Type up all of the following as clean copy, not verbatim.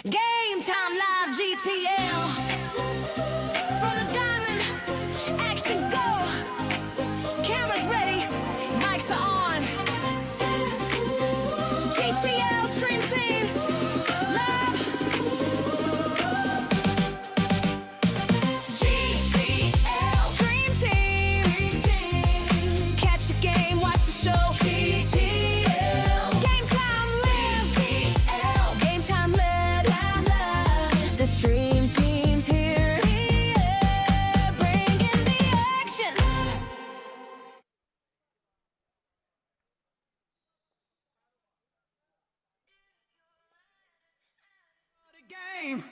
Game time live GTL. From the diamond, action go. Cameras ready, mics are on. GTL stream team, love. GTL stream team. Catch the game, watch the show. GTL. Game time live. GTL. Game time live. The stream team's here. Bringing the action. Game.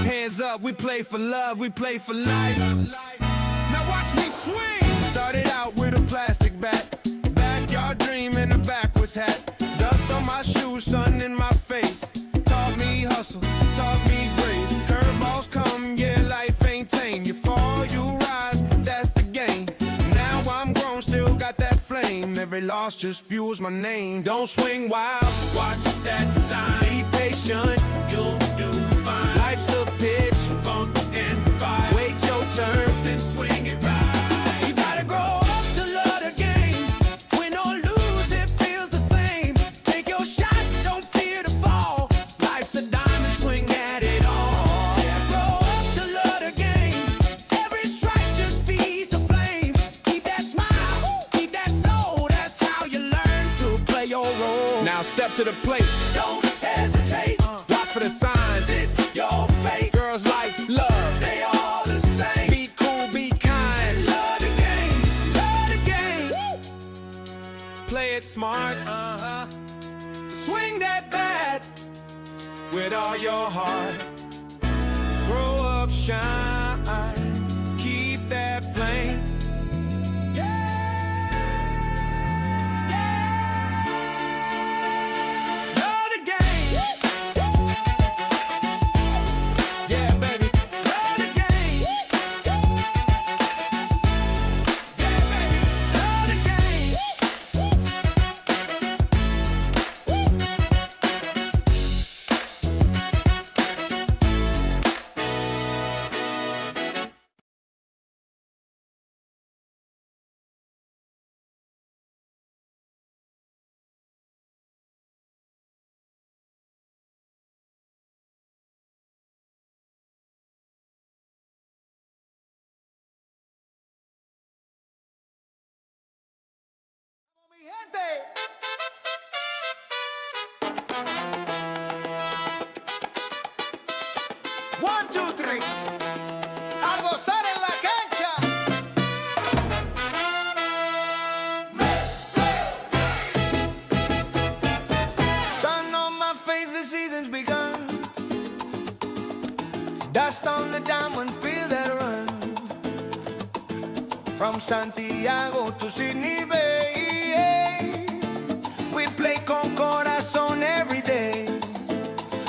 Hands up, we play for love, we play for life. Now watch me swing. Started out with a plastic bat, backyard dream in a backwards hat. Dust on my shoes, sun in my face. Taught me hustle, taught me grace. Curveballs come, yeah, life ain't tame. You fall, you rise, that's the game. Now I'm grown, still got that flame. Every loss just fuels my name. Don't swing wild, watch that sign. Be patient, you'll do fine. Life's a pitch, funk and fire. Wait your turn, then swing it right. You gotta grow up to love the game. Win or lose, it feels the same. Take your shot, don't fear to fall. Life's a diamond, swing at it all. Yeah, grow up to love the game. Every strike just feeds the flame. Keep that smile, keep that soul. That's how you learn to play your role. Now step to the plate. Don't hesitate. Watch for the signs. It's your fate. Girls, life, love. They all the same. Be cool, be kind. Love the game. Love the game. Play it smart. Swing that bat with all your heart. Grow up, shine. Keep that flame. Love the game. Yeah, baby. Love the game. Yeah, baby. Love the game. Mi gente. One, two, three. A gozar en la cancha. Sun on my face, the season's begun. Dust on the diamond, feel that run. From Santiago to Sydney Bay, we play con corazón every day.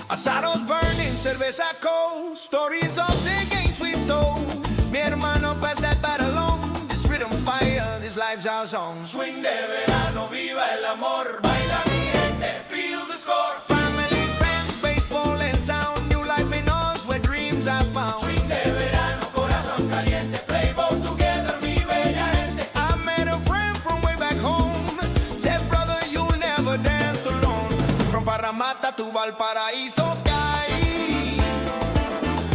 Asados burning, cerveza cold, stories of the games we've told. Mi hermano, pass that battle on. This rhythm fire, this life's our song. Swing de verano, viva el amor. Baila mi gente, feel the score. Family, friends, baseball and sound. New life in us where dreams are found. Swing de verano, corazón caliente. Play ball together, mi bella gente. I met a friend from way back home. Said, brother, you'll never dance alone. From Parramatta to Valparaiso sky,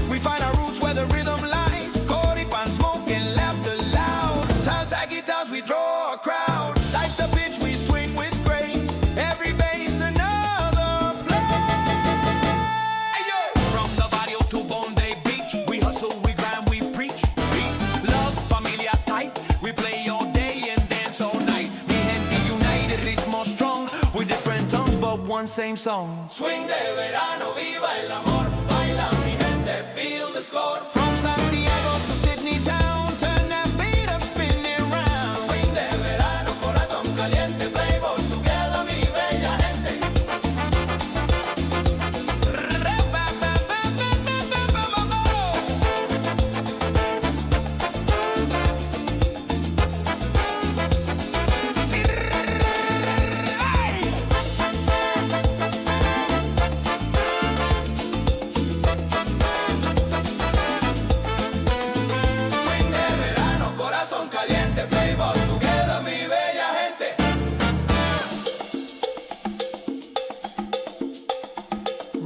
we find our roots where the rhythm lies. Coripan, smoking, laughter loud. Salsa guitars, we draw a crowd. Life's a pitch, we swing with grace. Every base, another play. From the barrio to Bondi Beach, we hustle, we grind, we preach. Peace, love, familia tight. We play all day and dance all night. Mi gente united, ritmo strong. With different tongues, but one same song. Swing de verano, viva el amor. Baila mi gente, feel the score. From Santiago to Sydney town, turn that beat up, spin it round. Swing de verano, corazón caliente. Play ball together, mi bella gente.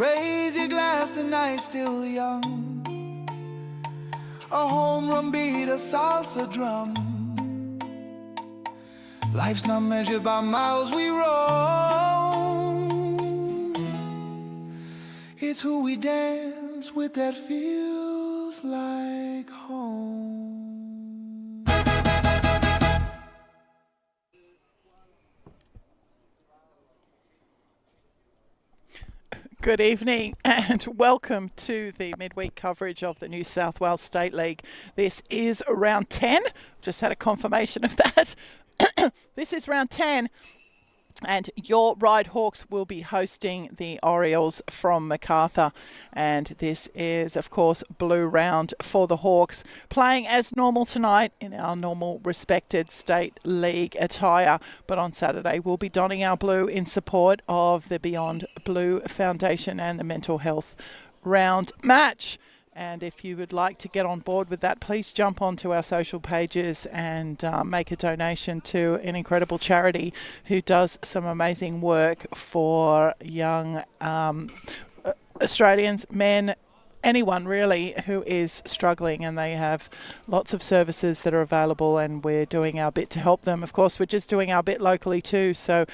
Raise your glass, the night's still young. A home run beat, a salsa drum. Life's not measured by miles we roam. It's who we dance with that feels like home. Good evening and welcome to the midweek coverage of the New South Wales State League. This is round 10. Just had a confirmation of that. This is round 10 and your Ryde Hawks will be hosting the Orioles from Macarthur. And this is, of course, blue round for the Hawks, playing as normal tonight in our normal respected State League attire. But on Saturday, we'll be donning our blue in support of the Beyond Blue Foundation and the Mental Health Round match. And if you would like to get on board with that, please jump onto our social pages and make a donation to an incredible charity who does some amazing work for young Australians, men, anyone really who is struggling, and they have lots of services that are available, and we're doing our bit to help them. Of course, we're just doing our bit locally too. So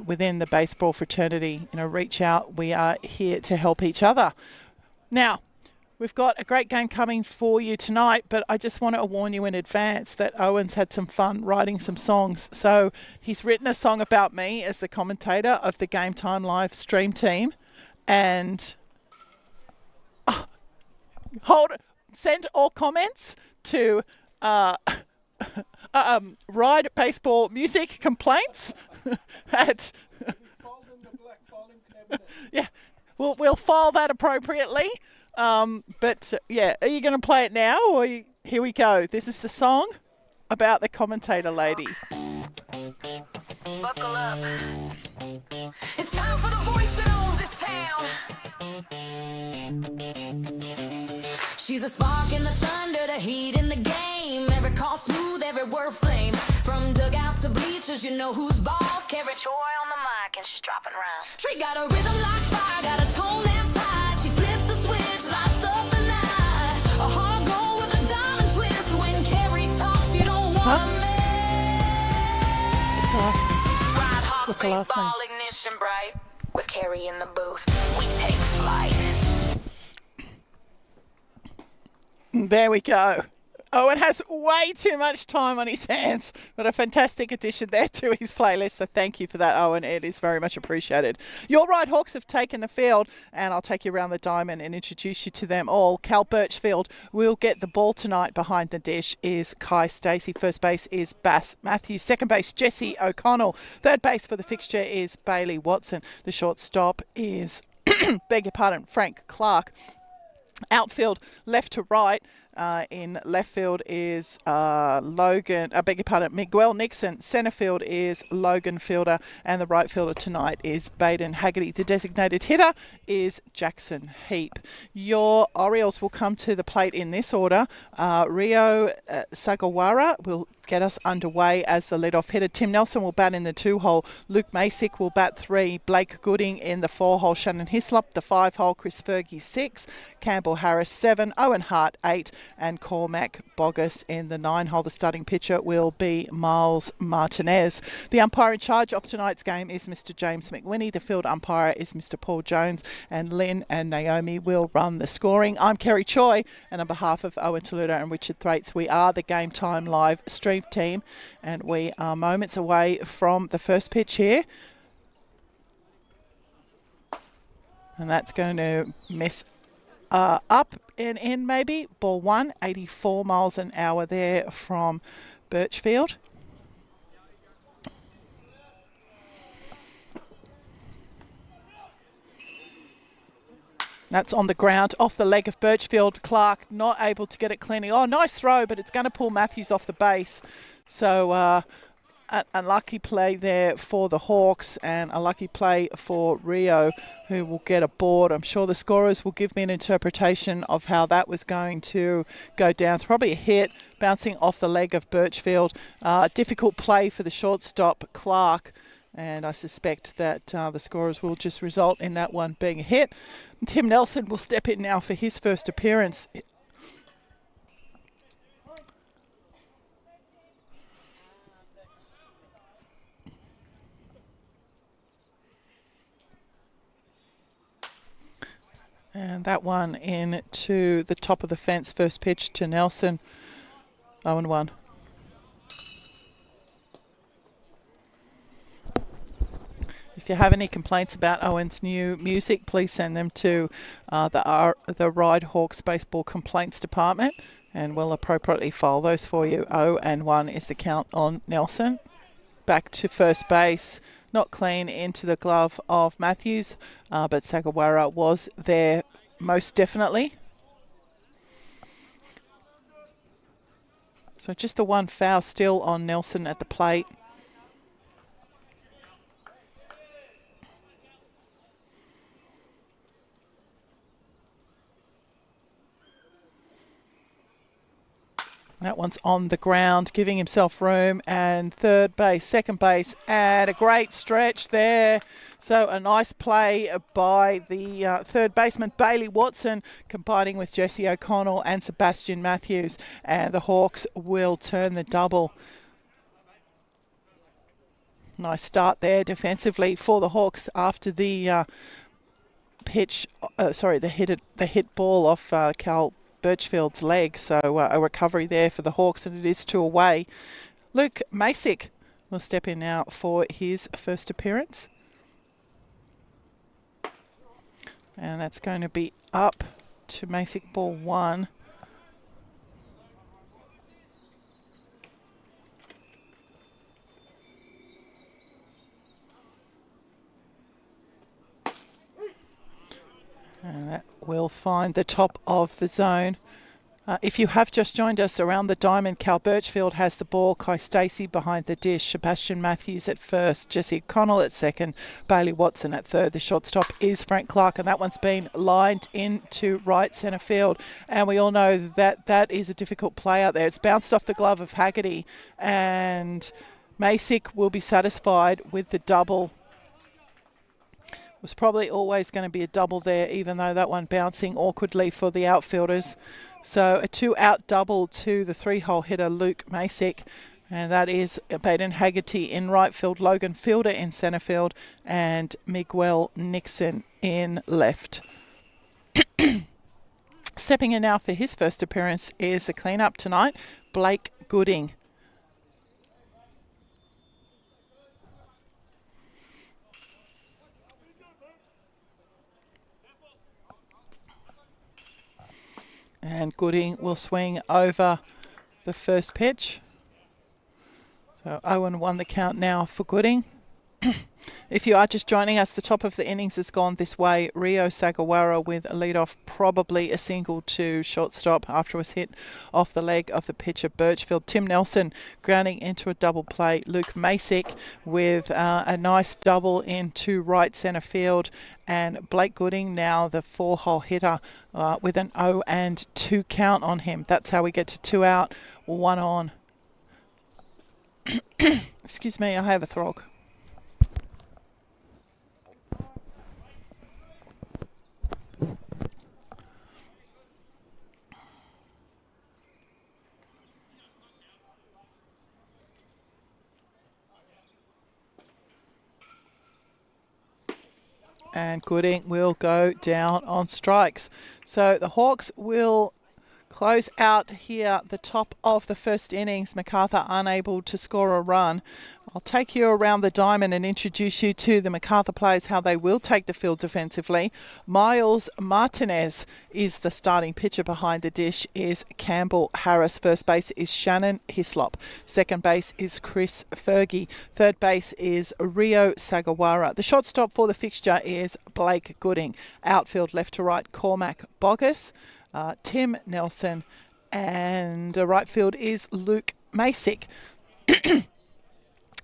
within the baseball fraternity, reach out. We are here to help each other. Now, we've got a great game coming for you tonight, but I just want to warn you in advance that Owen's had some fun writing some songs. So he's written a song about me as the commentator of the Game Time live stream team. And send all comments to Ryde Baseball Music Complaints at... yeah, we'll file that appropriately. But yeah, are you going to play it now, or here we go? This is the song about the commentator lady. Buckle up. It's time for the voice that owns this town. She's a spark in the thunder, the heat in the game. Every call smooth, every word flame. From dugout to bleachers, you know who's boss. Carry Troy on the mic and she's dropping rhymes. Tree got a rhythm like fire, got a tone that's tight. She flips the switch, lights up the night. A hard goal with a diamond twist. When Carrie talks, you don't want to miss. Ryde Hawks baseball ignition bright. With Carrie in the booth, we take flight. There we go. Owen has way too much time on his hands, but a fantastic addition there to his playlist. So thank you for that, Owen. It is very much appreciated. Your Ryde Hawks have taken the field, and I'll take you around the diamond and introduce you to them all. Cal Birchfield will get the ball tonight. Behind the dish is Kai Stacey. First base is Bass Matthews. Second base, Jesse O'Connell. Third base for the fixture is Bailey Watson. The shortstop is, beg your pardon, Frank Clark. Outfield, left to right. In left field is Miguel Nixon. Centre field is Logan Fielder, and the right fielder tonight is Baden Haggerty. The designated hitter is Jackson Heap. Your Orioles will come to the plate in this order. Rio Sagawara will get us underway as the leadoff hitter. Tim Nelson will bat in the 2-hole. Luke Masick will bat 3. Blake Gooding in the 4-hole. Shannon Hislop, the 5-hole. Chris Fergie, 6. Campbell Harris, 7. Owen Hart, 8. And Cormac Boggess in the 9-hole. The starting pitcher will be Miles Martinez. The umpire in charge of tonight's game is Mr. James McWhinney. The field umpire is Mr. Paul Jones. And Lynn and Naomi will run the scoring. I'm Kerry Choi, and on behalf of Owen Toluta and Richard Thraitz, we are the Game Time live stream team, and we are moments away from the first pitch here. And that's going to miss up and in maybe. Ball 1, 84 miles an hour there from Birchfield. That's on the ground, off the leg of Birchfield. Clark not able to get it cleanly. Oh, nice throw, but it's going to pull Matthews off the base. So unlucky play there for the Hawks, and a lucky play for Rio, who will get a board. I'm sure the scorers will give me an interpretation of how that was going to go down. It's probably a hit, bouncing off the leg of Birchfield. Difficult play for the shortstop, Clark, And I suspect that the scorers will just result in that one being a hit. Tim Nelson will step in now for his first appearance. And that one into the top of the fence, first pitch to Nelson, 0-1. If you have any complaints about Owen's new music, please send them to the Ryde Hawks Baseball Complaints Department, and we'll appropriately file those for you. 0-1 is the count on Nelson. Back to first base. Not clean into the glove of Matthews, but Sagawara was there most definitely. So just the one foul still on Nelson at the plate. That one's on the ground, giving himself room, and third base, second base, and a great stretch there. So a nice play by the third baseman, Bailey Watson, combining with Jesse O'Connell and Sebastian Matthews, and the Hawks will turn the double. Nice start there defensively for the Hawks after the the hit ball off Cal Birchfield's leg, so a recovery there for the Hawks, and it is 2 away. Luke Masick will step in now for his first appearance, and that's going to be up to Masick, ball 1. And that will find the top of the zone. If you have just joined us around the diamond, Cal Birchfield has the ball. Kai Stacey behind the dish. Sebastian Matthews at first. Jesse O'Connell at second. Bailey Watson at third. The shortstop is Frank Clark, and that one's been lined into right centre field. And we all know that that is a difficult play out there. It's bounced off the glove of Haggerty, and Masick will be satisfied with the double. Was probably always going to be a double there, even though that one bouncing awkwardly for the outfielders. So a 2-out double to the 3-hole hitter, Luke Masick. And that is Baden Haggerty in right field, Logan Fielder in centre field, and Miguel Nixon in left. Stepping in now for his first appearance is the cleanup tonight, Blake Gooding. And Gooding will swing over the first pitch. So 0-1 the count now for Gooding. If you are just joining us, the top of the innings has gone this way. Rio Sagawara with a lead-off, probably a single to shortstop after it was hit off the leg of the pitcher Birchfield. Tim Nelson grounding into a double play. Luke Masick with a nice double into right centre field. And Blake Gooding now the 4-hole hitter with an 0-2 count on him. That's how we get to 2 out, 1 on. Excuse me, I have a throg. And Gooding will go down on strikes. So the Hawks will close out here the top of the first innings. Macarthur unable to score a run. I'll take you around the diamond and introduce you to the Macarthur players, how they will take the field defensively. Miles Martinez is the starting pitcher. Behind the dish is Campbell Harris. First base is Shannon Hislop. Second base is Chris Fergie. Third base is Rio Sagawara. The shortstop for the fixture is Blake Gooding. Outfield left to right, Cormac Boggess, Tim Nelson, and right field is Luke Masick.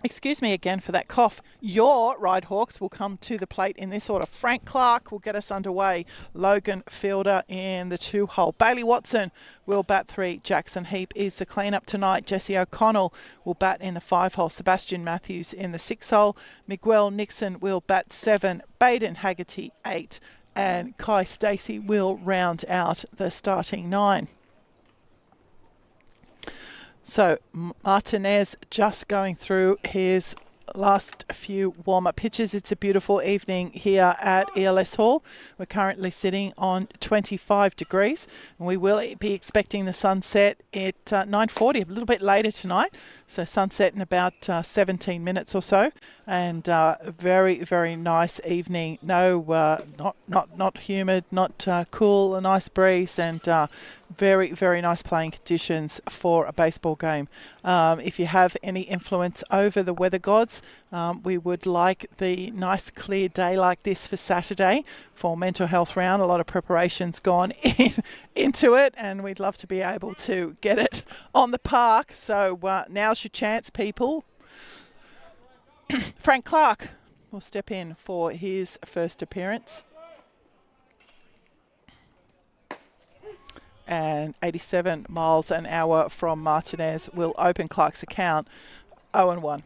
Excuse me again for that cough. Your Ryde Hawks will come to the plate in this order. Frank Clark will get us underway. Logan Fielder in the 2-hole. Bailey Watson will bat 3. Jackson Heap is the clean-up tonight. Jesse O'Connell will bat in the 5-hole. Sebastian Matthews in the 6-hole. Miguel Nixon will bat 7. Baden Haggerty 8. And Kai Stacey will round out the starting 9. So Martinez just going through his last few warm-up pitches. It's a beautiful evening here at ELS Hall. We're currently sitting on 25 degrees. And we will be expecting the sunset at 9:40, a little bit later tonight. So sunset in about 17 minutes or so. And very, very nice evening. No, not humid, not cool, a nice breeze, and very, very nice playing conditions for a baseball game. If you have any influence over the weather gods, we would like the nice clear day like this for Saturday for mental health round. A lot of preparations gone into it, and we'd love to be able to get it on the park. So now's your chance, people. Frank Clark will step in for his first appearance. And 87 miles an hour from Martinez will open Clark's account 0-1.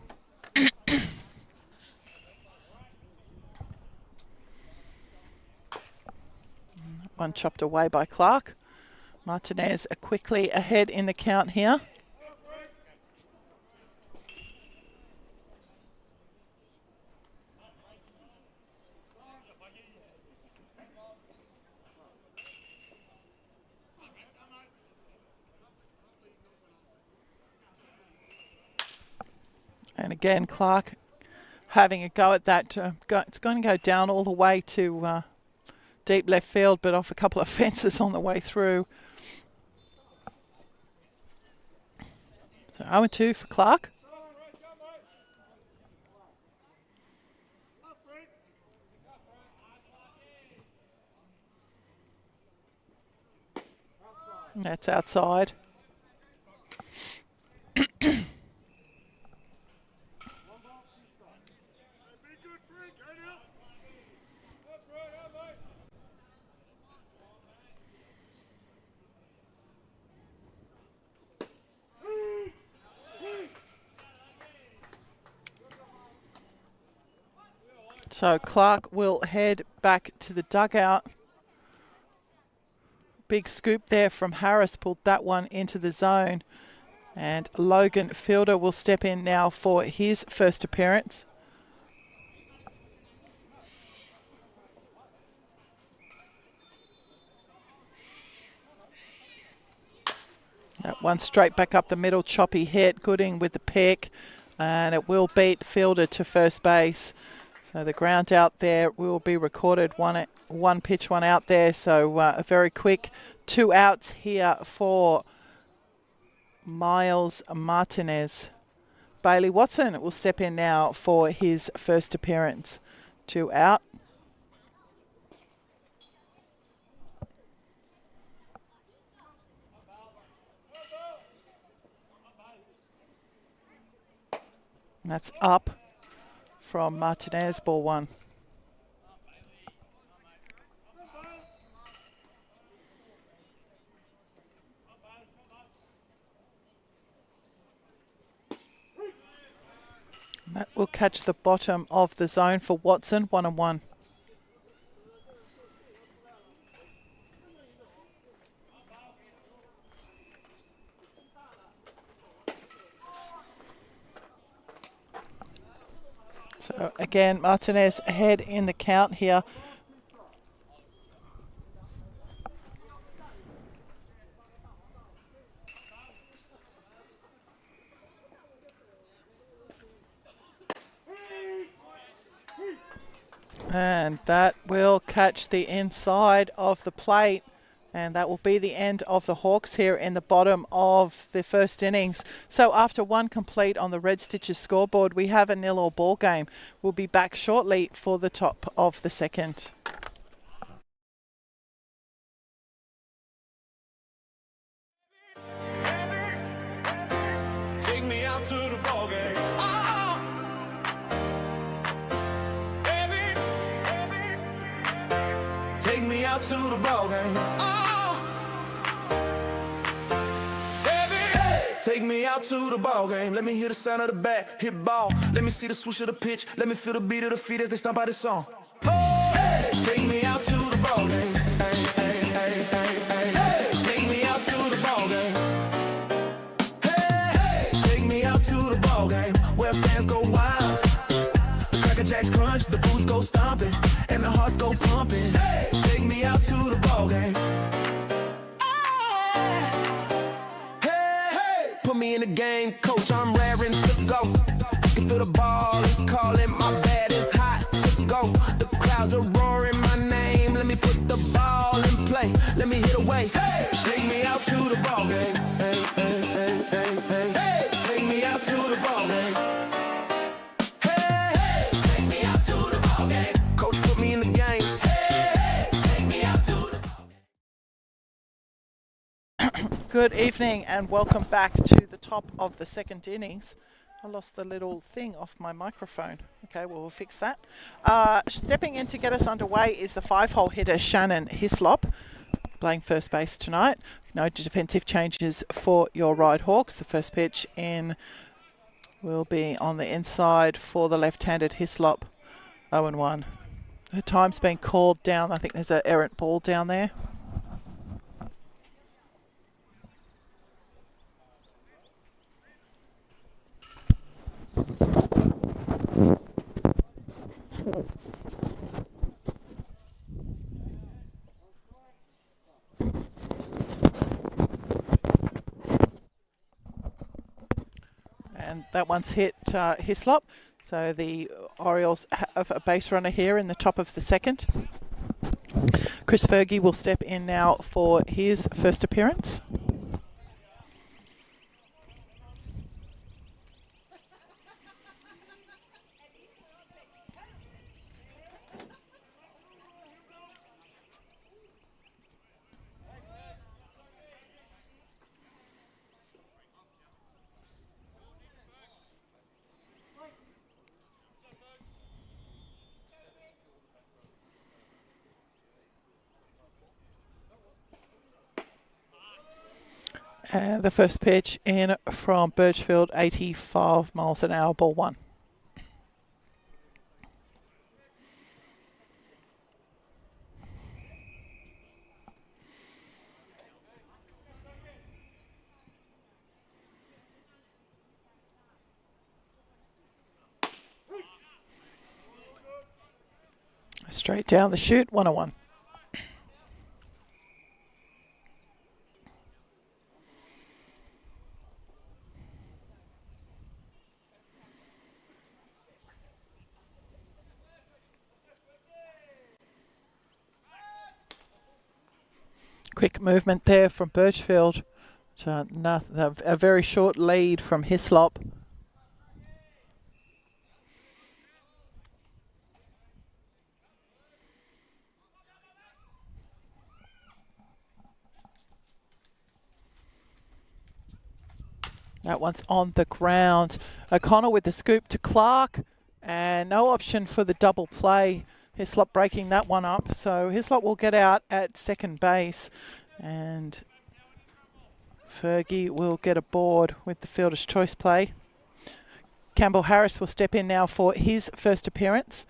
One chopped away by Clark. Martinez quickly ahead in the count here. And again, Clark having a go at that. It's going to go down all the way to deep left field, but off a couple of fences on the way through. So 0-2 for Clark. That's outside. So Clark will head back to the dugout. Big scoop there from Harris, pulled that one into the zone. And Logan Fielder will step in now for his first appearance. That one straight back up the middle, choppy hit, Gooding with the pick, and it will beat Fielder to first base. So the ground out there will be recorded, one pitch, one out there. So a very quick 2 outs here for Miles Martinez. Bailey Watson will step in now for his first appearance. 2 out. That's up from Martinez, ball 1. That will catch the bottom of the zone for Watson, 1-1. So again, Martinez ahead in the count here. And that will catch the inside of the plate. And that will be the end of the Hawks here in the bottom of the first innings. So after one complete on the Red Stitches scoreboard, we have a 0-0 ball game. We'll be back shortly for the top of the second. Take me out to the ball game. out to the ball game. Oh, baby, take me out to the ball game. Let me hear the sound of the bat, hit ball. Let me see the swoosh of the pitch. Let me feel the beat of the feet as they stomp out this song. Oh, take me out to the ball game. Hey, hey, hey, hey, hey, hey. Take me out to the ball game. Hey, hey, take me out to the ball game where fans go wild. Cracker Jacks crunch, the boots go stomping, and the hearts go pumping. Hey, take me out to the ball game. Hey, put me in the game, coach, I'm raring to go. Can feel the ball is calling, my bat is hot to go. The crowds are roaring my name, let me put the ball in play. Let me hit away, hey, take me out to the ball game. Hey, hey, hey, hey, hey, hey, take me out to the ball game. Hey, hey, take me out to the ball game. Coach, put me in the game. Hey, hey, take me out to the ball game. Good evening and welcome back to the top of the second innings. I lost the little thing off my microphone. Okay, well, we'll fix that. Stepping in to get us underway is the 5-hole hitter, Shannon Hislop, playing first base tonight. No defensive changes for your Ryde Hawks. The first pitch in will be on the inside for the left-handed Hislop, 0-1. Her time's been called down. I think there's an errant ball down there. And that one's hit Hislop. So the Orioles have a base runner here in the top of the second. Chris Fergie will step in now for his first appearance. And the first pitch in from Birchfield, 85 miles an hour, ball one. Straight down the chute, 1-1. Quick movement there from Birchfield. So a very short lead from Hislop. That one's on the ground. O'Connell with the scoop to Clark, and no option for the double play. Hislop breaking that one up, so Hislop will get out at second base, and Fergie will get aboard with the fielder's choice play. Campbell Harris will step in now for his first appearance.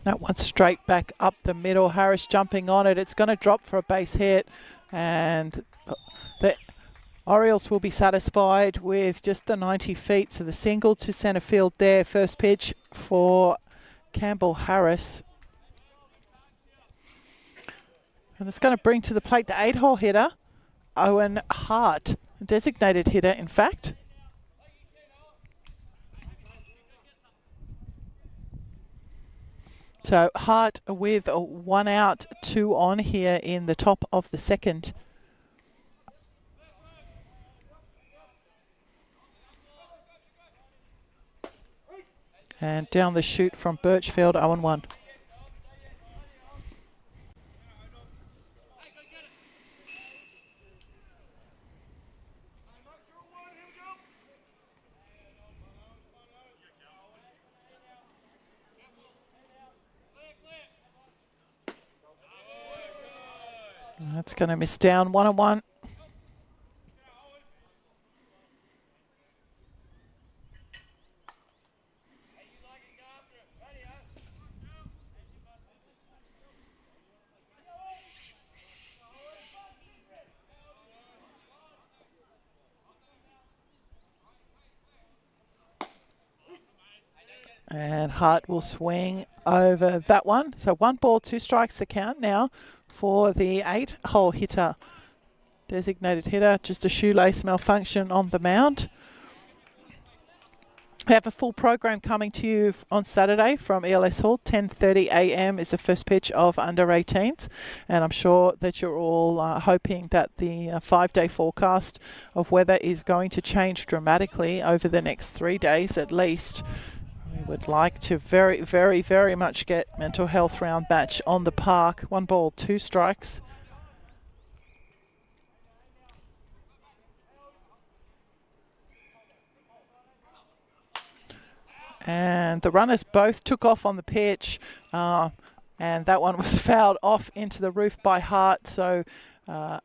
That one straight back up the middle. Harris jumping on it. It's going to drop for a base hit. And the Orioles will be satisfied with just the 90 feet. So the single to centre field there. First pitch for Campbell Harris. And it's going to bring to the plate the 8-hole hitter, Owen Hart. A designated hitter, in fact. So Hart with 1 out, 2 on here in the top of the second. And down the chute from Birchfield, 0-1. That's going to miss down, 1-1. And Hart will swing over that one. So 1 ball, 2 strikes the count now for the 8-hole hitter. Designated hitter, just a shoelace malfunction on the mound. We have a full program coming to you on Saturday from ELS Hall. 10:30 a.m. is the first pitch of under 18s. And I'm sure that you're all hoping that the 5-day forecast of weather is going to change dramatically over the next 3 days at least. We would like to very, very, very much get mental health round match on the park. 1 ball, 2 strikes. And the runners both took off on the pitch, and that one was fouled off into the roof by Hart. So a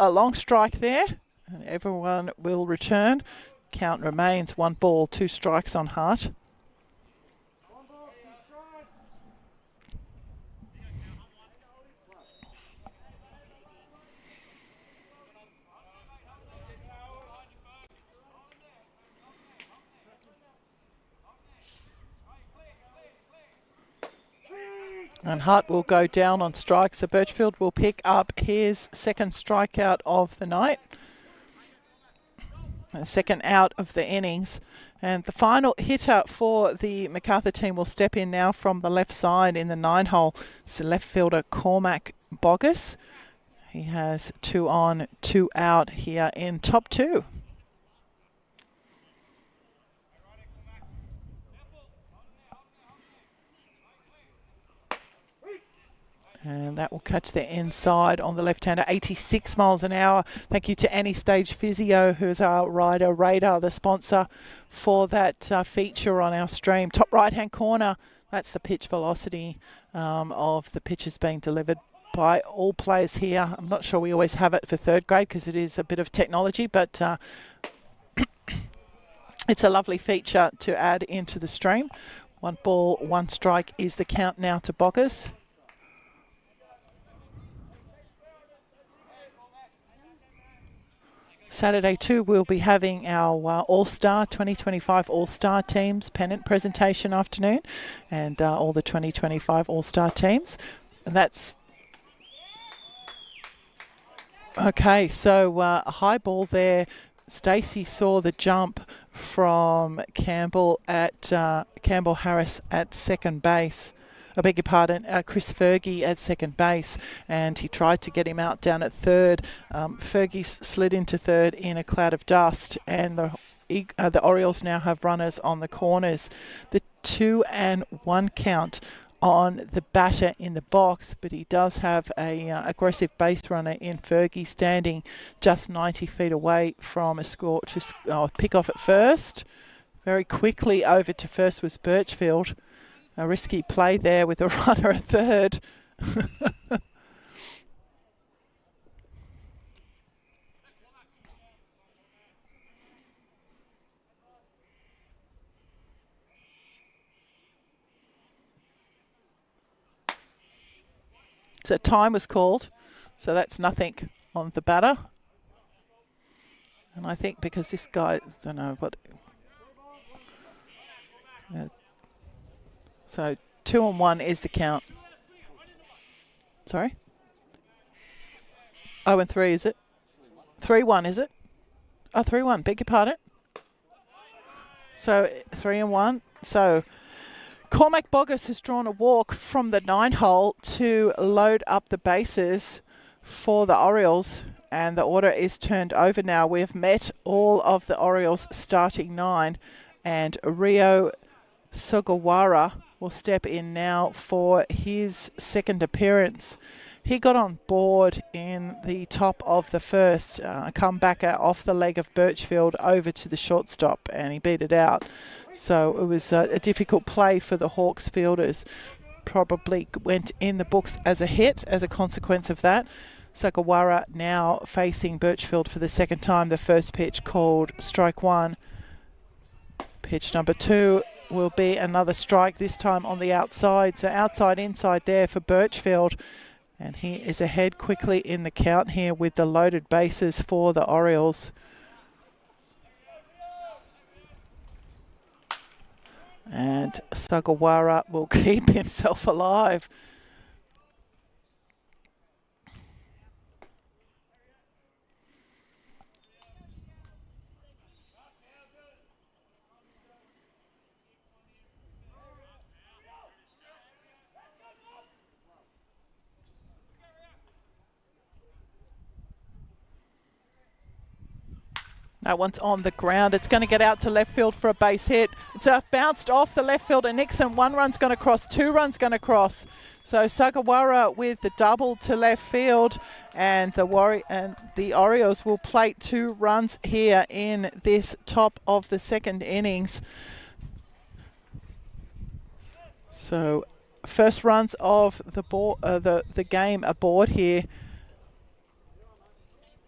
long strike there, and everyone will return. Count remains 1 ball, 2 strikes on Hart. And Hart will go down on strikes. So Birchfield will pick up his second strikeout of the night. The second out of the innings. And the final hitter for the Macarthur team will step in now from the left side in the 9-hole. It's the left fielder Cormac Boggess. He has 2 on, 2 out here in top 2. And that will catch the inside on the left-hander, 86 miles an hour. Thank you to Any Stage Physio, who's our rider radar, the sponsor for that feature on our stream. Top right-hand corner, that's the pitch velocity of the pitches being delivered by all players here. I'm not sure we always have it for 3rd grade because it is a bit of technology, but it's a lovely feature to add into the stream. 1 ball, 1 strike is the count now to Boggess. Saturday too, we'll be having our All-Star 2025 All-Star teams pennant presentation afternoon, and all the 2025 All-Star teams. And that's okay. So a high ball there. Stacey saw the jump from Campbell Harris at second base. I beg your pardon, Chris Fergie at second base, and he tried to get him out down at third. Fergie slid into third in a cloud of dust, and the Orioles now have runners on the corners. The 2-1 count on the batter in the box, but he does have a aggressive base runner in Fergie standing just 90 feet away from a score to pick off at first. Very quickly over to first was Birchfield. A risky play there with a runner at third. So time was called, so that's nothing on the batter. And I think because this guy, I don't know what. So 2-1 is the count. Sorry? 0-3 is it? 3-1 is it? Oh, 3-1. Beg your pardon. So 3-1. So Cormac Boggess has drawn a walk from the 9-hole to load up the bases for the Orioles, and the order is turned over now. We've met all of the Orioles starting 9, and Rio Sugawara will step in now for his second appearance. He got on board in the top of the first, comebacker off the leg of Birchfield over to the shortstop, and he beat it out. So it was a difficult play for the Hawks fielders. Probably went in the books as a hit as a consequence of that. Sugawara now facing Birchfield for the second time. The first pitch called strike one. Pitch number 2 will be another strike, this time on the outside. So outside, inside there for Birchfield. And he is ahead quickly in the count here with the loaded bases for the Orioles. And Sugawara will keep himself alive. That one's on the ground. It's going to get out to left field for a base hit. It's bounced off the left fielder Nixon. 1 run's going to cross, 2 runs going to cross. So Sugawara with the double to left field, and the Orioles will plate 2 runs here in this top of the second innings. So first runs of the game aboard here.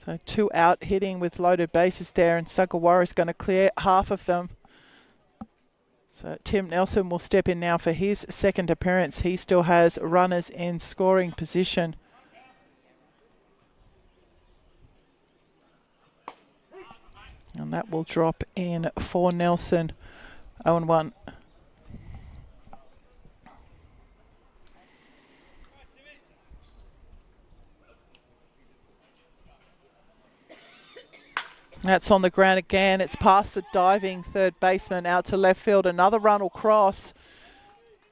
So 2 out hitting with loaded bases there, and Sugawara is going to clear half of them. So Tim Nelson will step in now for his second appearance. He still has runners in scoring position. And that will drop in for Nelson. 0-1. That's on the ground again. It's past the diving third baseman out to left field. Another run will cross.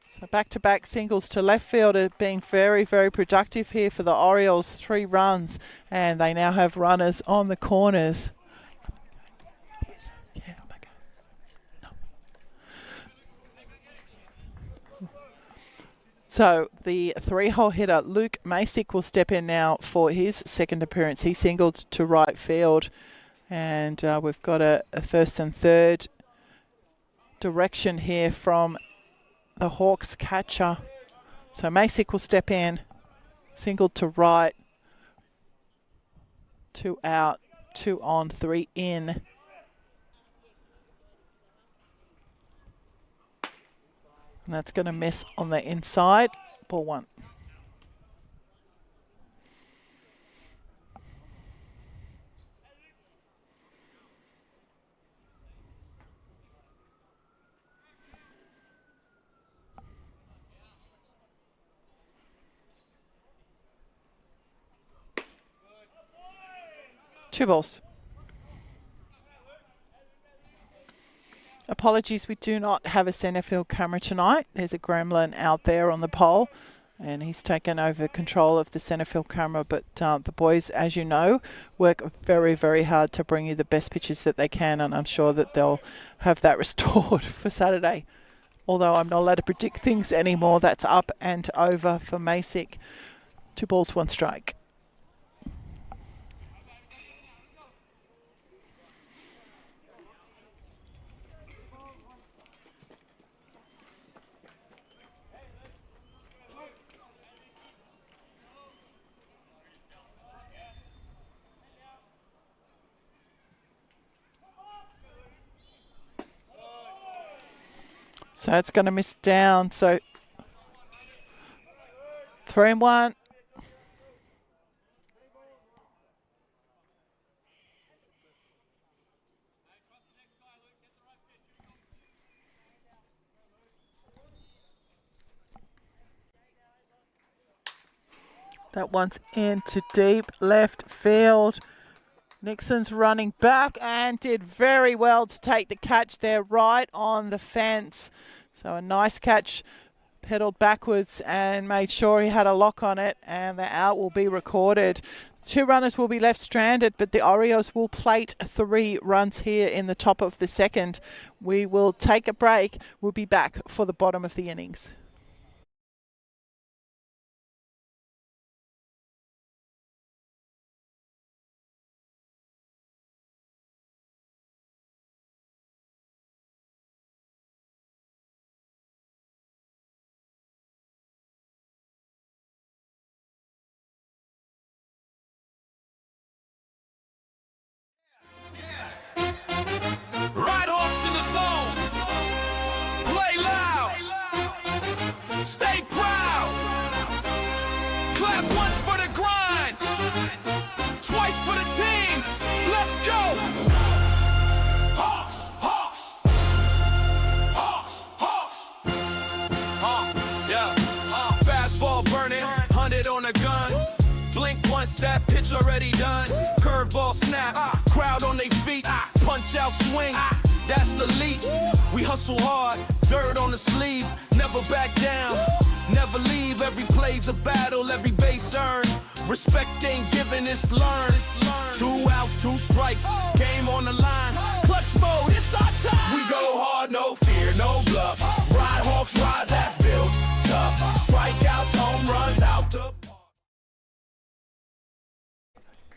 So back-to-back singles to left field are being very, very productive here for the Orioles. 3 runs, and they now have runners on the corners. So the 3-hole hitter, Luke Masick, will step in now for his second appearance. He singled to right field. And we've got a first and third direction here from the Hawks catcher. So Masick will step in, singled to right, 2 out, 2 on, 3 in. And that's going to miss on the inside. Ball 1. Two balls. Apologies, we do not have a centre field camera tonight. There's a gremlin out there on the pole, and he's taken over control of the centre field camera. But the boys, as you know, work very, very hard to bring you the best pictures that they can, and I'm sure that they'll have that restored for Saturday. Although I'm not allowed to predict things anymore. That's up and over for Masick. 2 balls, 1 strike. So it's going to miss down. So 3-1. That one's into deep left field. Nixon's running back and did very well to take the catch there right on the fence. So a nice catch. pedalled backwards and made sure he had a lock on it, and the out will be recorded. 2 runners will be left stranded, but the Orioles will plate 3 runs here in the top of the second. We will take a break. We'll be back for the bottom of the innings. Ryde in the zone. Play loud. Stay proud. Clap once for the grind. Twice for the team. Let's go. Hawks, Hawks. Hawks, Hawks. Yeah. Fastball burning. 100 on the gun. Blink once, that pitch already done. Curveball snap. Crowd on their feet. Punch out swing. That's elite. We hustle hard. Dirt on the sleeve. Never back down. Never leave. Every play's a battle. Every base earned. Respect ain't given, it's learned. 2 outs, 2 strikes. Game on the line. Clutch mode, it's our time. We go hard, no fear, no bluff. Ride Hawks, rise as built tough. Strikeouts, home runs out the park.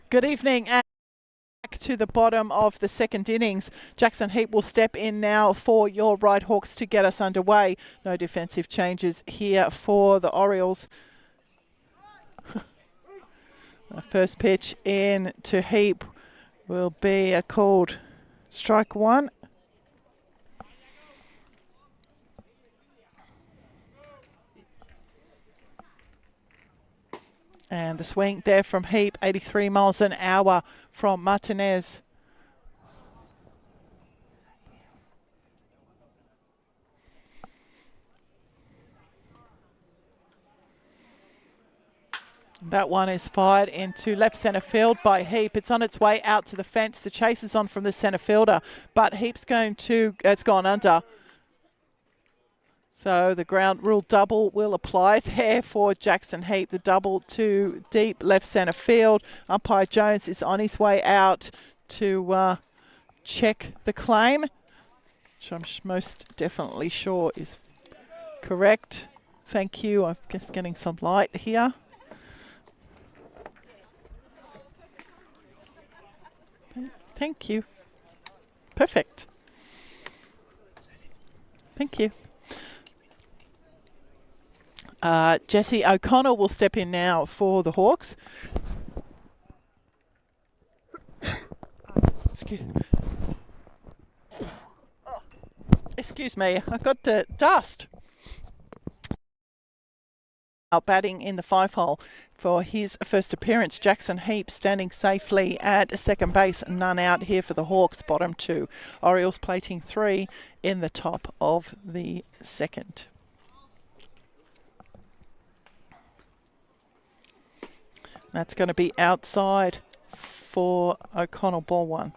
Good evening, and back to the bottom of the second innings. Jackson Heap will step in now for your Ryde Hawks to get us underway. No defensive changes here for the Orioles. The first pitch in to Heap will be a called strike 1. And the swing there from Heap, 83 miles an hour from Martinez. That one is fired into left centre field by Heap. It's on its way out to the fence. The chase is on from the centre fielder, but Heap's going to, it's gone under. So the ground rule double will apply there for Jackson Heap. The double to deep left centre field. Umpire Jones is on his way out to check the claim, which I'm most definitely sure is correct. Thank you. I'm just getting some light here. Thank you. Perfect. Thank you. Jesse O'Connell will step in now for the Hawks. Excuse me, I got the dust. Out batting in the 5-hole for his first appearance. Jackson Heap standing safely at second base. None out here for the Hawks, bottom 2. Orioles plating 3 in the top of the second. That's going to be outside for O'Connell, ball 1.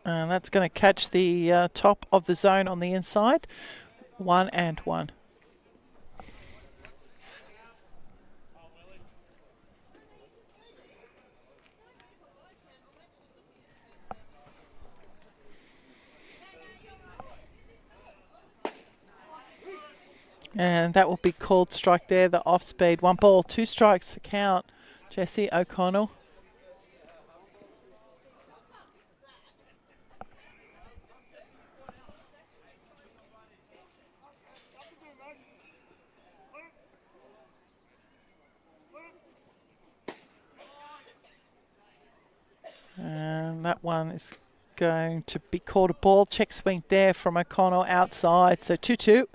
And that's going to catch the top of the zone on the inside. 1-1. And that will be called strike there, the off speed. 1 ball, 2 strikes to count. Jesse O'Connell. And that one is going to be called a ball. Check swing there from O'Connell outside. So 2-2.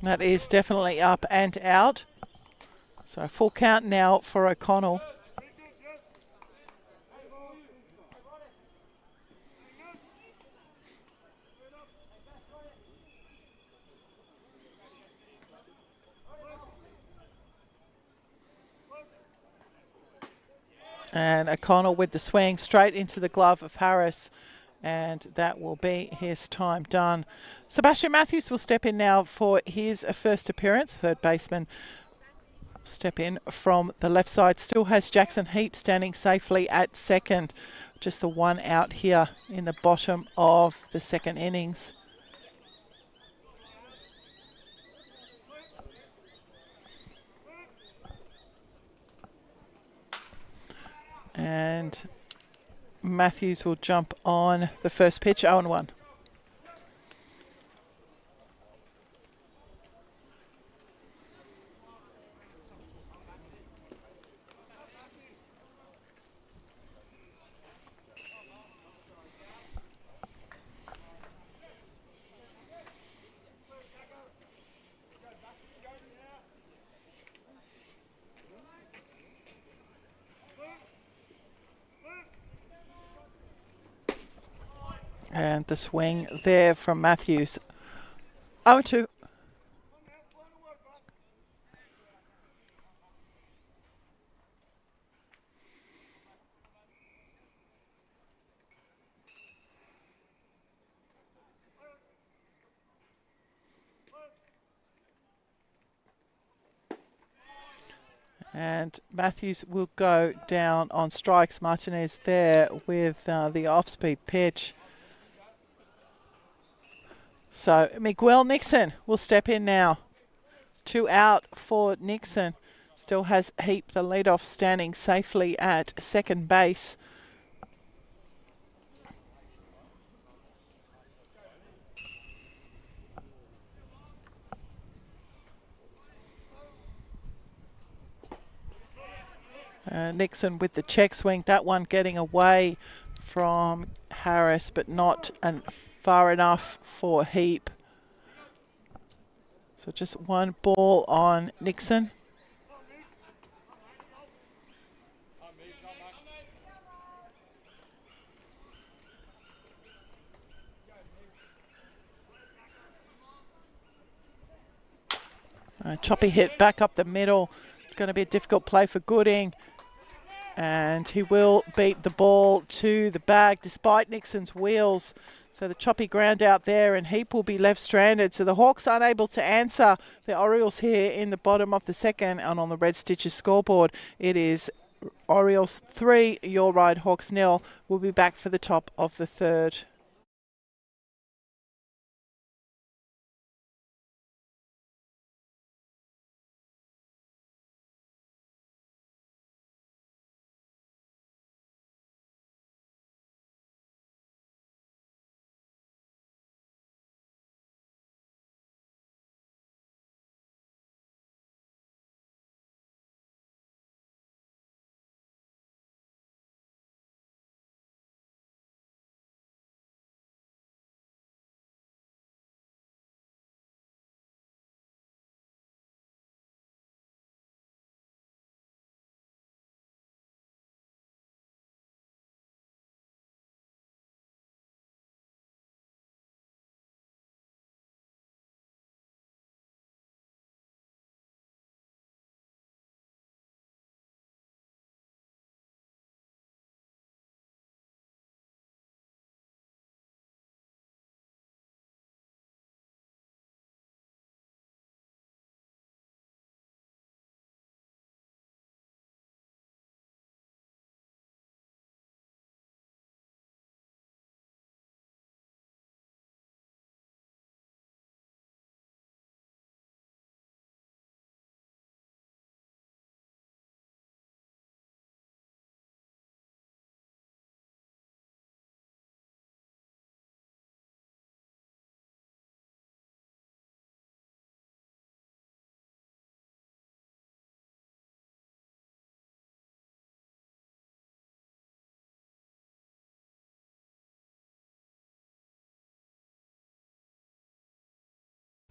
That is definitely up and out. So full count now for O'Connell. And O'Connell with the swing straight into the glove of Harris. And that will be his time done. Sebastian Matthews will step in now for his first appearance. Third baseman step in from the left side. Still has Jackson Heap standing safely at second. Just the one out here in the bottom of the second innings. And Matthews will jump on the first pitch, 0-1. And the swing there from Matthews. 0-2. And Matthews will go down on strikes. Martinez there with the off-speed pitch. So Miguel Nixon will step in now. 2 out for Nixon. Still has Heap, the leadoff, standing safely at second base. Nixon with the check swing. That one getting away from Harris, but not far enough for Heap. So just one ball on Nixon. Choppy hit back up the middle. It's going to be a difficult play for Gooding. And he will beat the ball to the bag despite Nixon's wheels. So the choppy ground out there, and Heap will be left stranded. So the Hawks unable to answer the Orioles here in the bottom of the second. And on the Red Stitches scoreboard, it is Orioles 3, Your Ryde Hawks 0. We'll be back for the top of the third.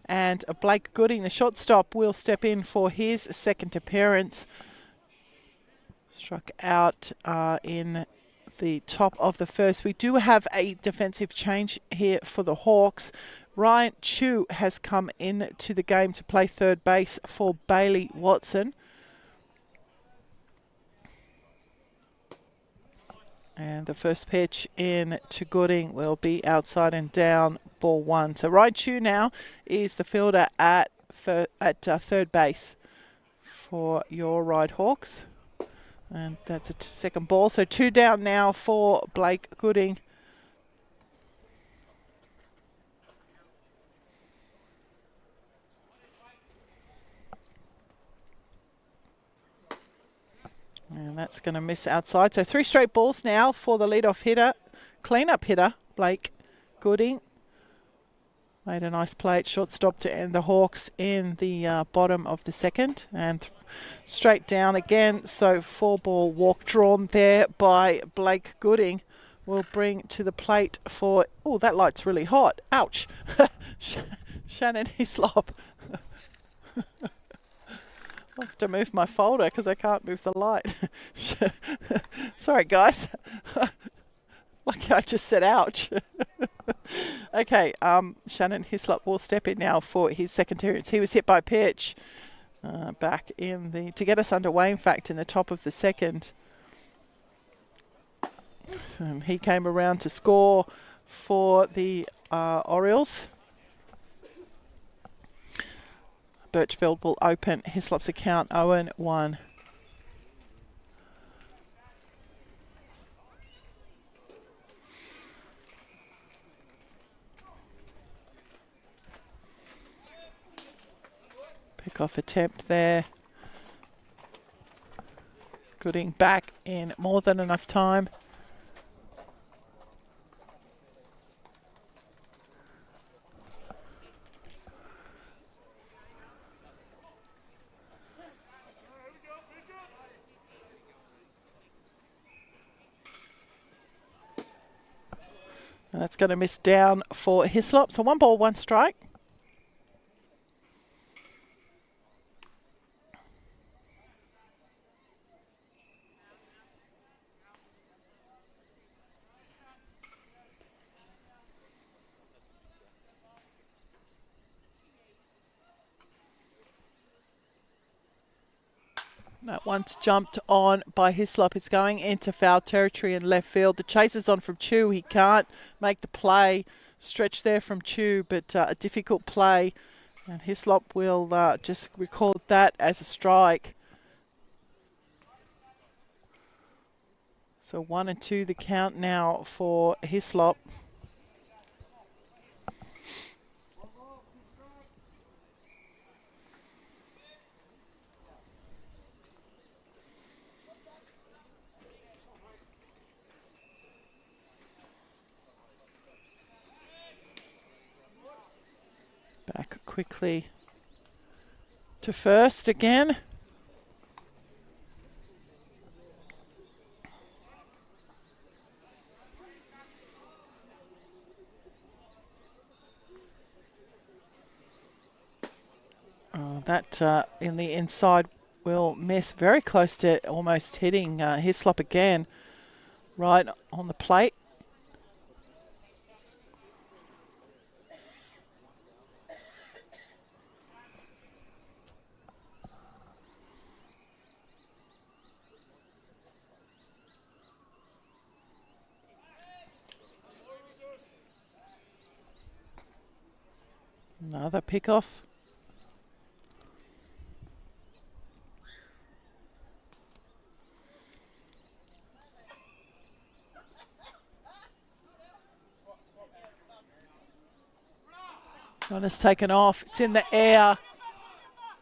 And Blake Gooding, the shortstop, will step in for his second appearance. Struck out in the top of the first. We do have a defensive change here for the Hawks. Ryan Chu has come into the game to play third base for Bailey Watson. And the first pitch in to Gooding will be outside and down, ball one. So Ryde Chu now is the fielder at third base for your Ryde Hawks. And that's a second ball. So 2 down now for Blake Gooding. And that's going to miss outside. So 3 straight balls now for the leadoff hitter, cleanup hitter, Blake Gooding. Made a nice play at shortstop to end the Hawks in the bottom of the second. And straight down again. So 4-ball walk drawn there by Blake Gooding will bring to the plate for... Oh, that light's really hot. Ouch. Shannon Hislop. I have to move my folder because I can't move the light. Sorry, guys. Lucky I just said ouch. Okay, Shannon Hislop will step in now for his second appearance. He was hit by pitch back in the... to get us underway, in fact, in the top of the second. He came around to score for the Orioles. Birchfield will open Hislop's account 0-1. Pick-off attempt there. Gooding back in more than enough time. And that's going to miss down for Hislop. So 1 ball, 1 strike. That one's jumped on by Hislop. It's going into foul territory in left field. The chase is on from Chu. He can't make the play. Stretch there from Chu, but a difficult play. And Hislop will just record that as a strike. So 1 and 2 the count now for Hislop. Back quickly to first again. That in the inside will miss, very close to almost hitting Hislop again, right on the plate. Another pick-off. One is taken off. It's in the air.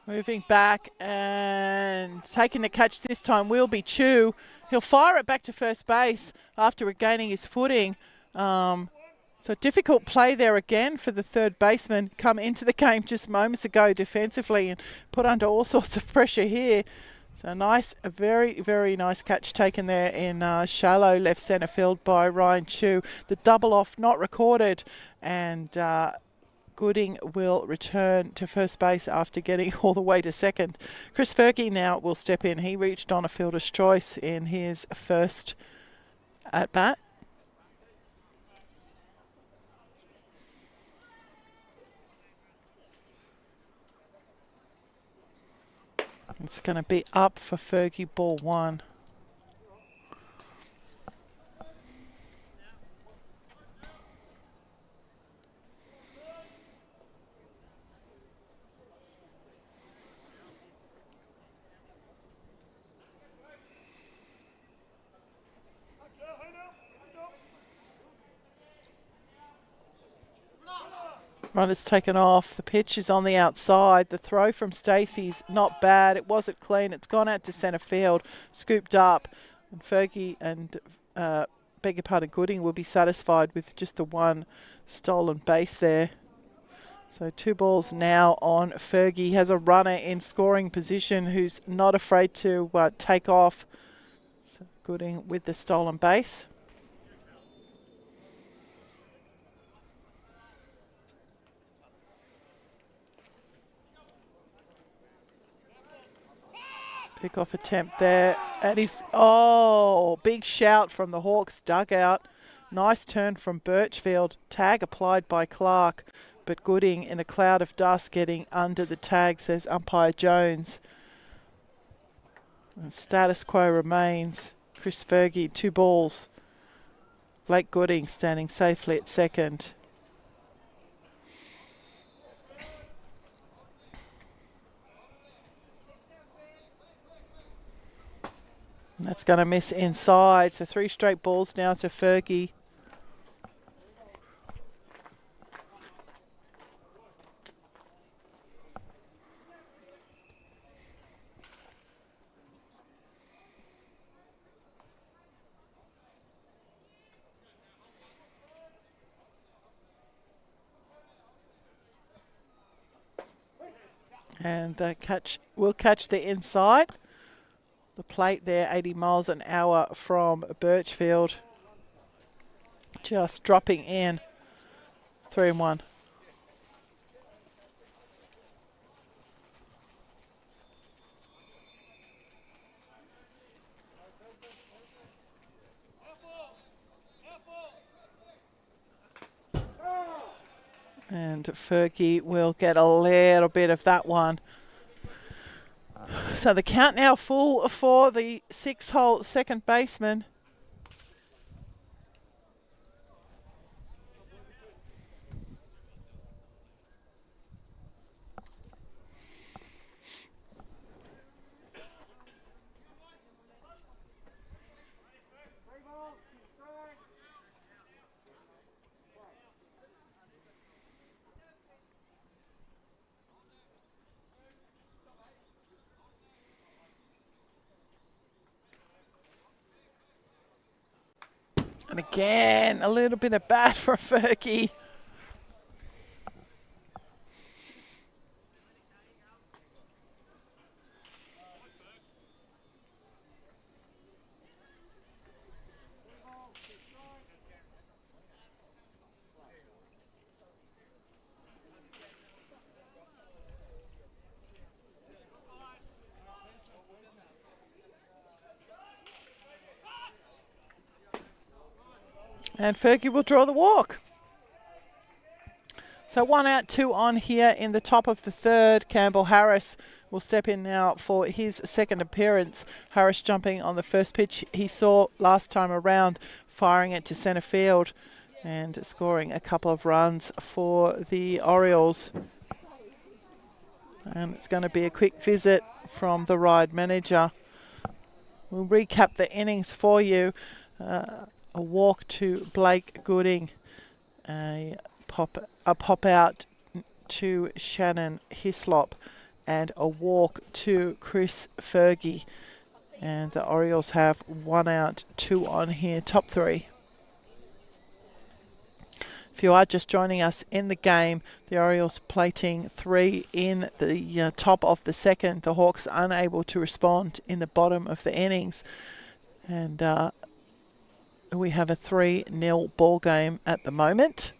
Moving back and taking the catch this time will be Chu. He'll fire it back to first base after regaining his footing. So difficult play there again for the third baseman. Come into the game just moments ago defensively and put under all sorts of pressure here. So nice, a very, very nice catch taken there in shallow left centre field by Ryan Chu. The double off not recorded, and Gooding will return to first base after getting all the way to second. Chris Fergie now will step in. He reached on a fielder's choice in his first at bat. It's going to be up for Fergie, ball one. Runner's taken off. The pitch is on the outside. The throw from Stacey's not bad. It wasn't clean. It's gone out to centre field, scooped up. And Fergie and, beg your pardon, Gooding will be satisfied with just the one stolen base there. So 2 balls now on Fergie. He has a runner in scoring position who's not afraid to take off. So Gooding with the stolen base. Pick-off attempt there. And he's, big shout from the Hawks dugout. Nice turn from Birchfield. Tag applied by Clark. But Gooding in a cloud of dust getting under the tag, says umpire Jones. And status quo remains. Chris Fergie, 2 balls. Blake Gooding standing safely at second. That's going to miss inside. So 3 straight balls now to Fergie. And will catch the inside. The plate there, 80 miles an hour from Birchfield. Just dropping in. 3-1. And Fergie will get a little bit of that one. So the count now full for the 6-hole second baseman. And again, a little bit of bat for Fergie. And Fergie will draw the walk. So 1 out, 2 on here in the top of the third. Campbell Harris will step in now for his second appearance. Harris jumping on the first pitch he saw last time around, firing it to centre field and scoring a couple of runs for the Orioles. And it's going to be a quick visit from the Ryde manager. We'll recap the innings for you. A walk to Blake Gooding, a pop out to Shannon Hislop, and a walk to Chris Fergie. And the Orioles have 1 out, 2 on here, top 3. If you are just joining us in the game, the Orioles plating 3 in the top of the second. The Hawks unable to respond in the bottom of the innings. And we have a 3-0 ball game at the moment.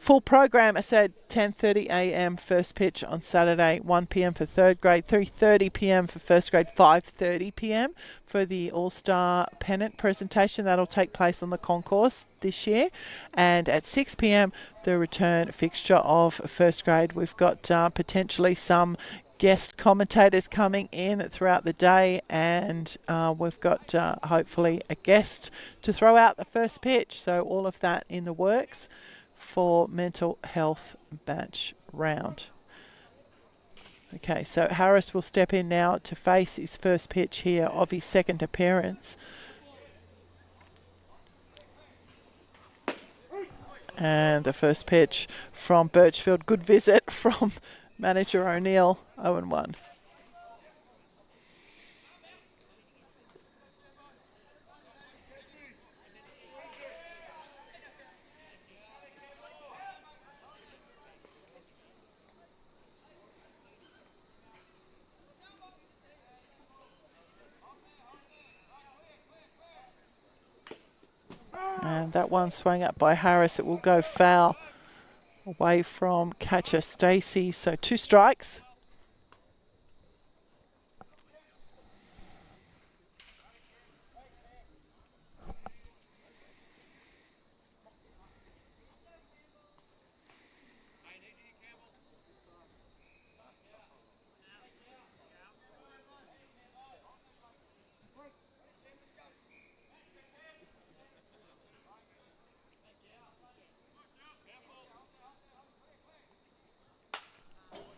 Full program, I said 10:30 a.m. first pitch on Saturday, 1 p.m. for third grade, 3:30 p.m. for first grade, 5:30 p.m. for the All-Star Pennant presentation. That'll take place on the concourse this year. And at 6 p.m, the return fixture of first grade. We've got potentially some guest commentators coming in throughout the day, and we've got hopefully a guest to throw out the first pitch. So all of that in the works for mental health match round. Okay, so Harris will step in now to face his first pitch here of his second appearance. And the first pitch from Birchfield. Good visit from manager O'Neill, 0-1. And that one swung up by Harris. It will go foul away from catcher Stacey. So 2 strikes.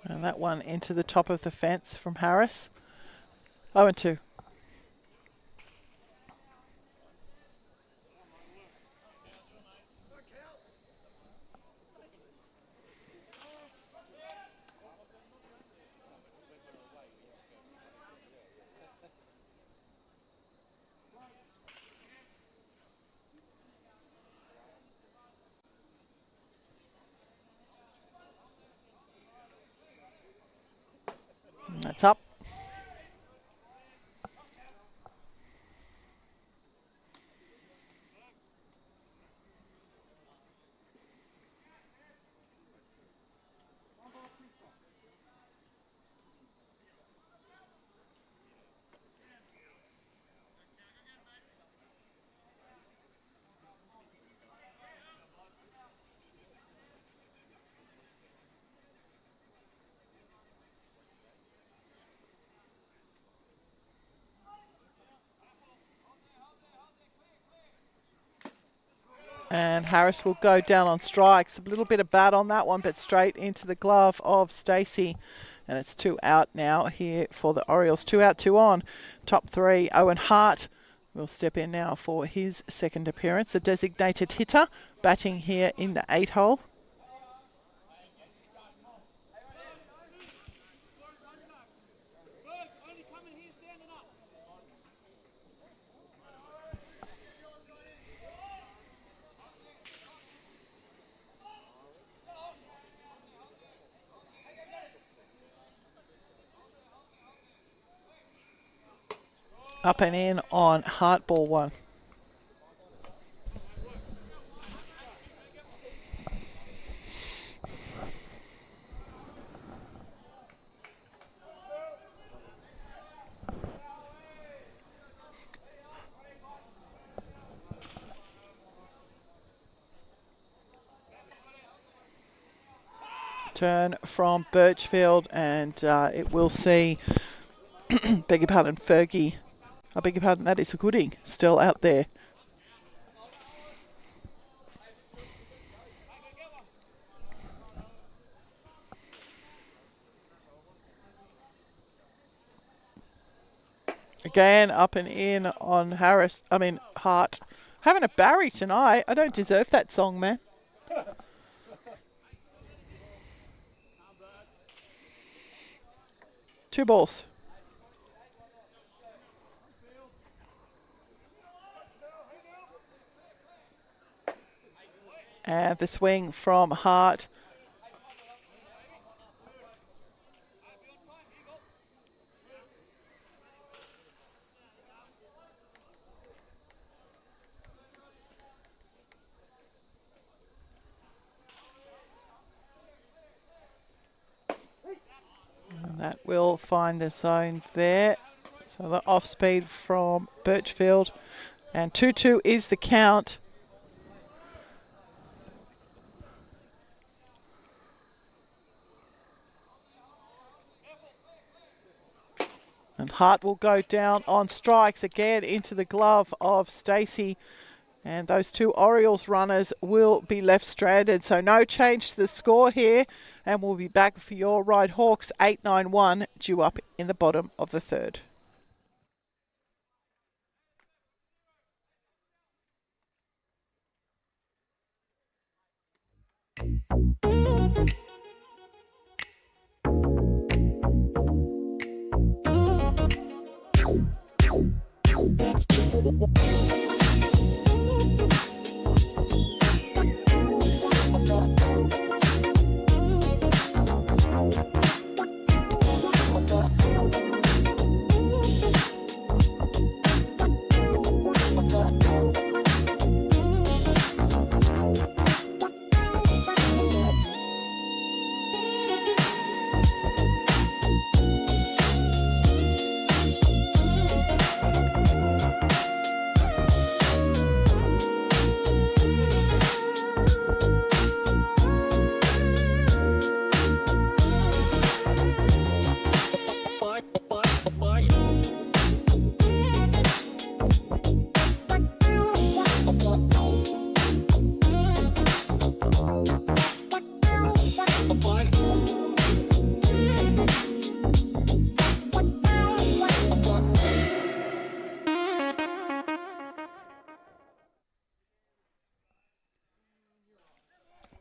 And that one into the top of the fence from Harris. 0-2. That's up. And Harris will go down on strikes. A little bit of bat on that one, but straight into the glove of Stacey. And it's 2 out now here for the Orioles. 2 out, 2 on. Top 3, Owen Hart will step in now for his second appearance. A designated hitter batting here in the 8 hole. Up and in on Hart, ball 1. Turn from Birchfield, and it will see, beg your pardon, Fergie. I beg your pardon, that is a gooding still out there. Again, up and in on Hart. Having a Barry tonight. I don't deserve that song, man. Two balls. And the swing from Hart. That will find the zone there. So the off speed from Birchfield. And 2-2 is the count. And Hart will go down on strikes again into the glove of Stacey. And those two Orioles runners will be left stranded. So no change to the score here. And we'll be back for your Ryde Hawks 8-9-1 due up in the bottom of the third.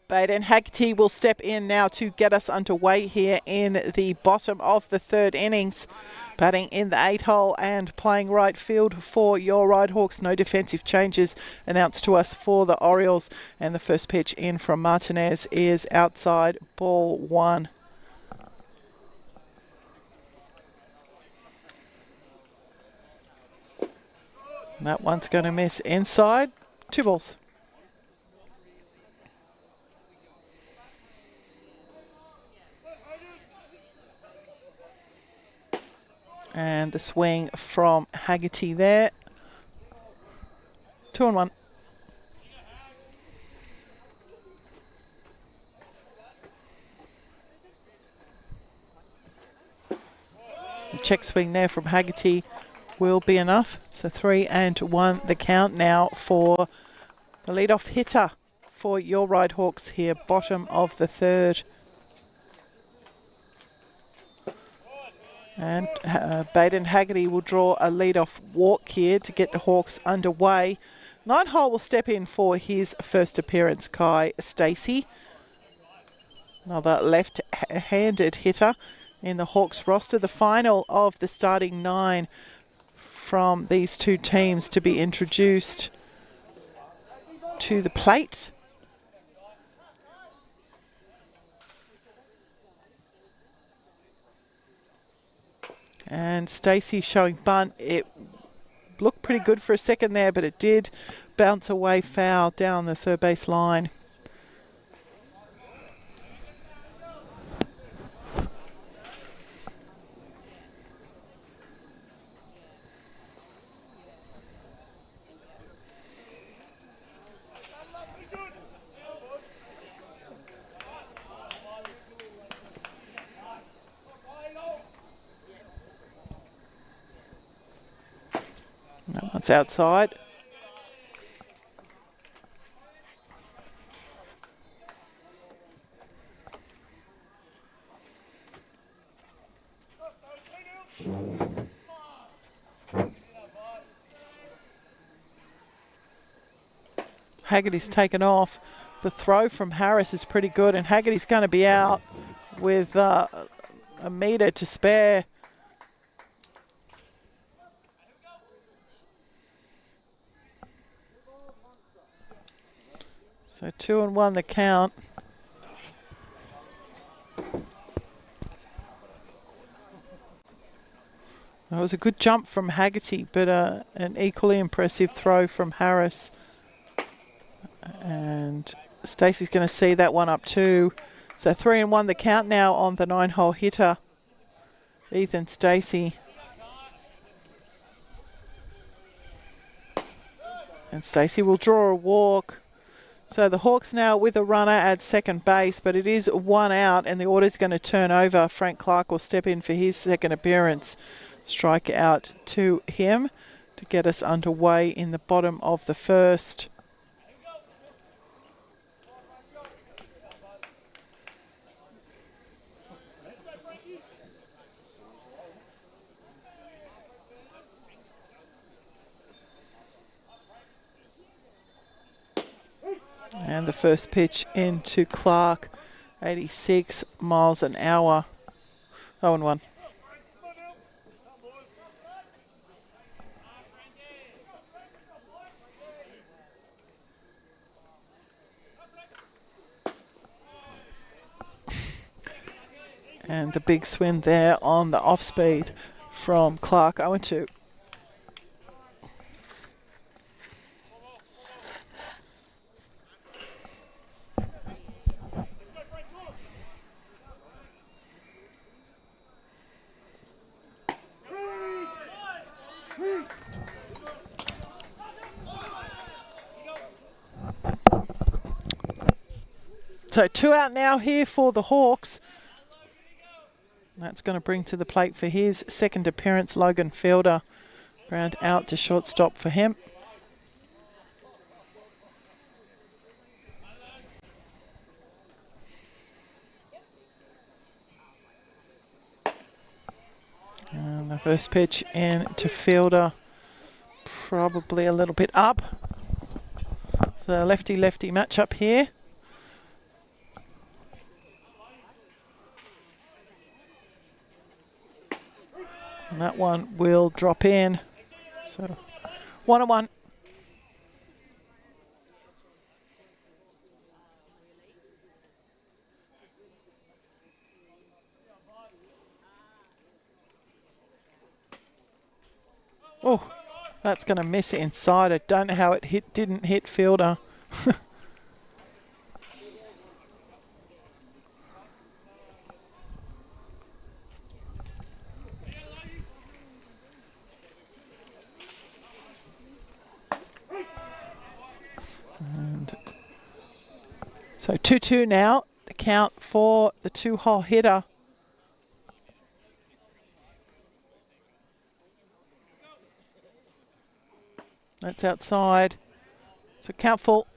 Baden Haggerty will step in now to get us underway here in the bottom of the third innings. Batting in the 8-hole and playing right field for your Ryde Hawks. No defensive changes announced to us for the Orioles. And the first pitch in from Martinez is outside, ball 1. And that one's going to miss inside. 2 balls. And the swing from Haggerty there. 2-1. The check swing there from Haggerty will be enough. So 3-1 the count now for the leadoff hitter for your Ryde Hawks here, bottom of the third. And Baden Haggerty will draw a lead-off walk here to get the Hawks underway. 9-hole will step in for his first appearance, Kai Stacey. Another left-handed hitter in the Hawks roster. The final of the starting 9 from these two teams to be introduced to the plate. And Stacey showing bunt. It looked pretty good for a second there, but it did bounce away foul down the third base line. That one's outside. Haggerty's taken off. The throw from Harris is pretty good, and Haggerty's going to be out with a metre to spare. So 2-1 the count. That was a good jump from Haggerty, but an equally impressive throw from Harris. And Stacey's going to see that one up too. So 3-1 the count now on the 9-hole hitter. Ethan Stacey. And Stacey will draw a walk. So the Hawks now with a runner at second base, but it is one out and the order's going to turn over. Frank Clark will step in for his second appearance. Strike out to him to get us underway in the bottom of the first. And the first pitch into Clark, 86 miles an hour. 0-1. And the big swing there on the off speed from Clark, 0-2. So 2 out now here for the Hawks. That's going to bring to the plate for his second appearance, Logan Fielder. Ground out to shortstop for him. And the first pitch in to Fielder, probably a little bit up. The lefty-lefty matchup here. And that one will drop in. So 1-1. Oh, that's going to miss inside. I don't know how it didn't hit Fielder. And so 2-2 now, the count for the 2-hole hitter. That's outside. So count full.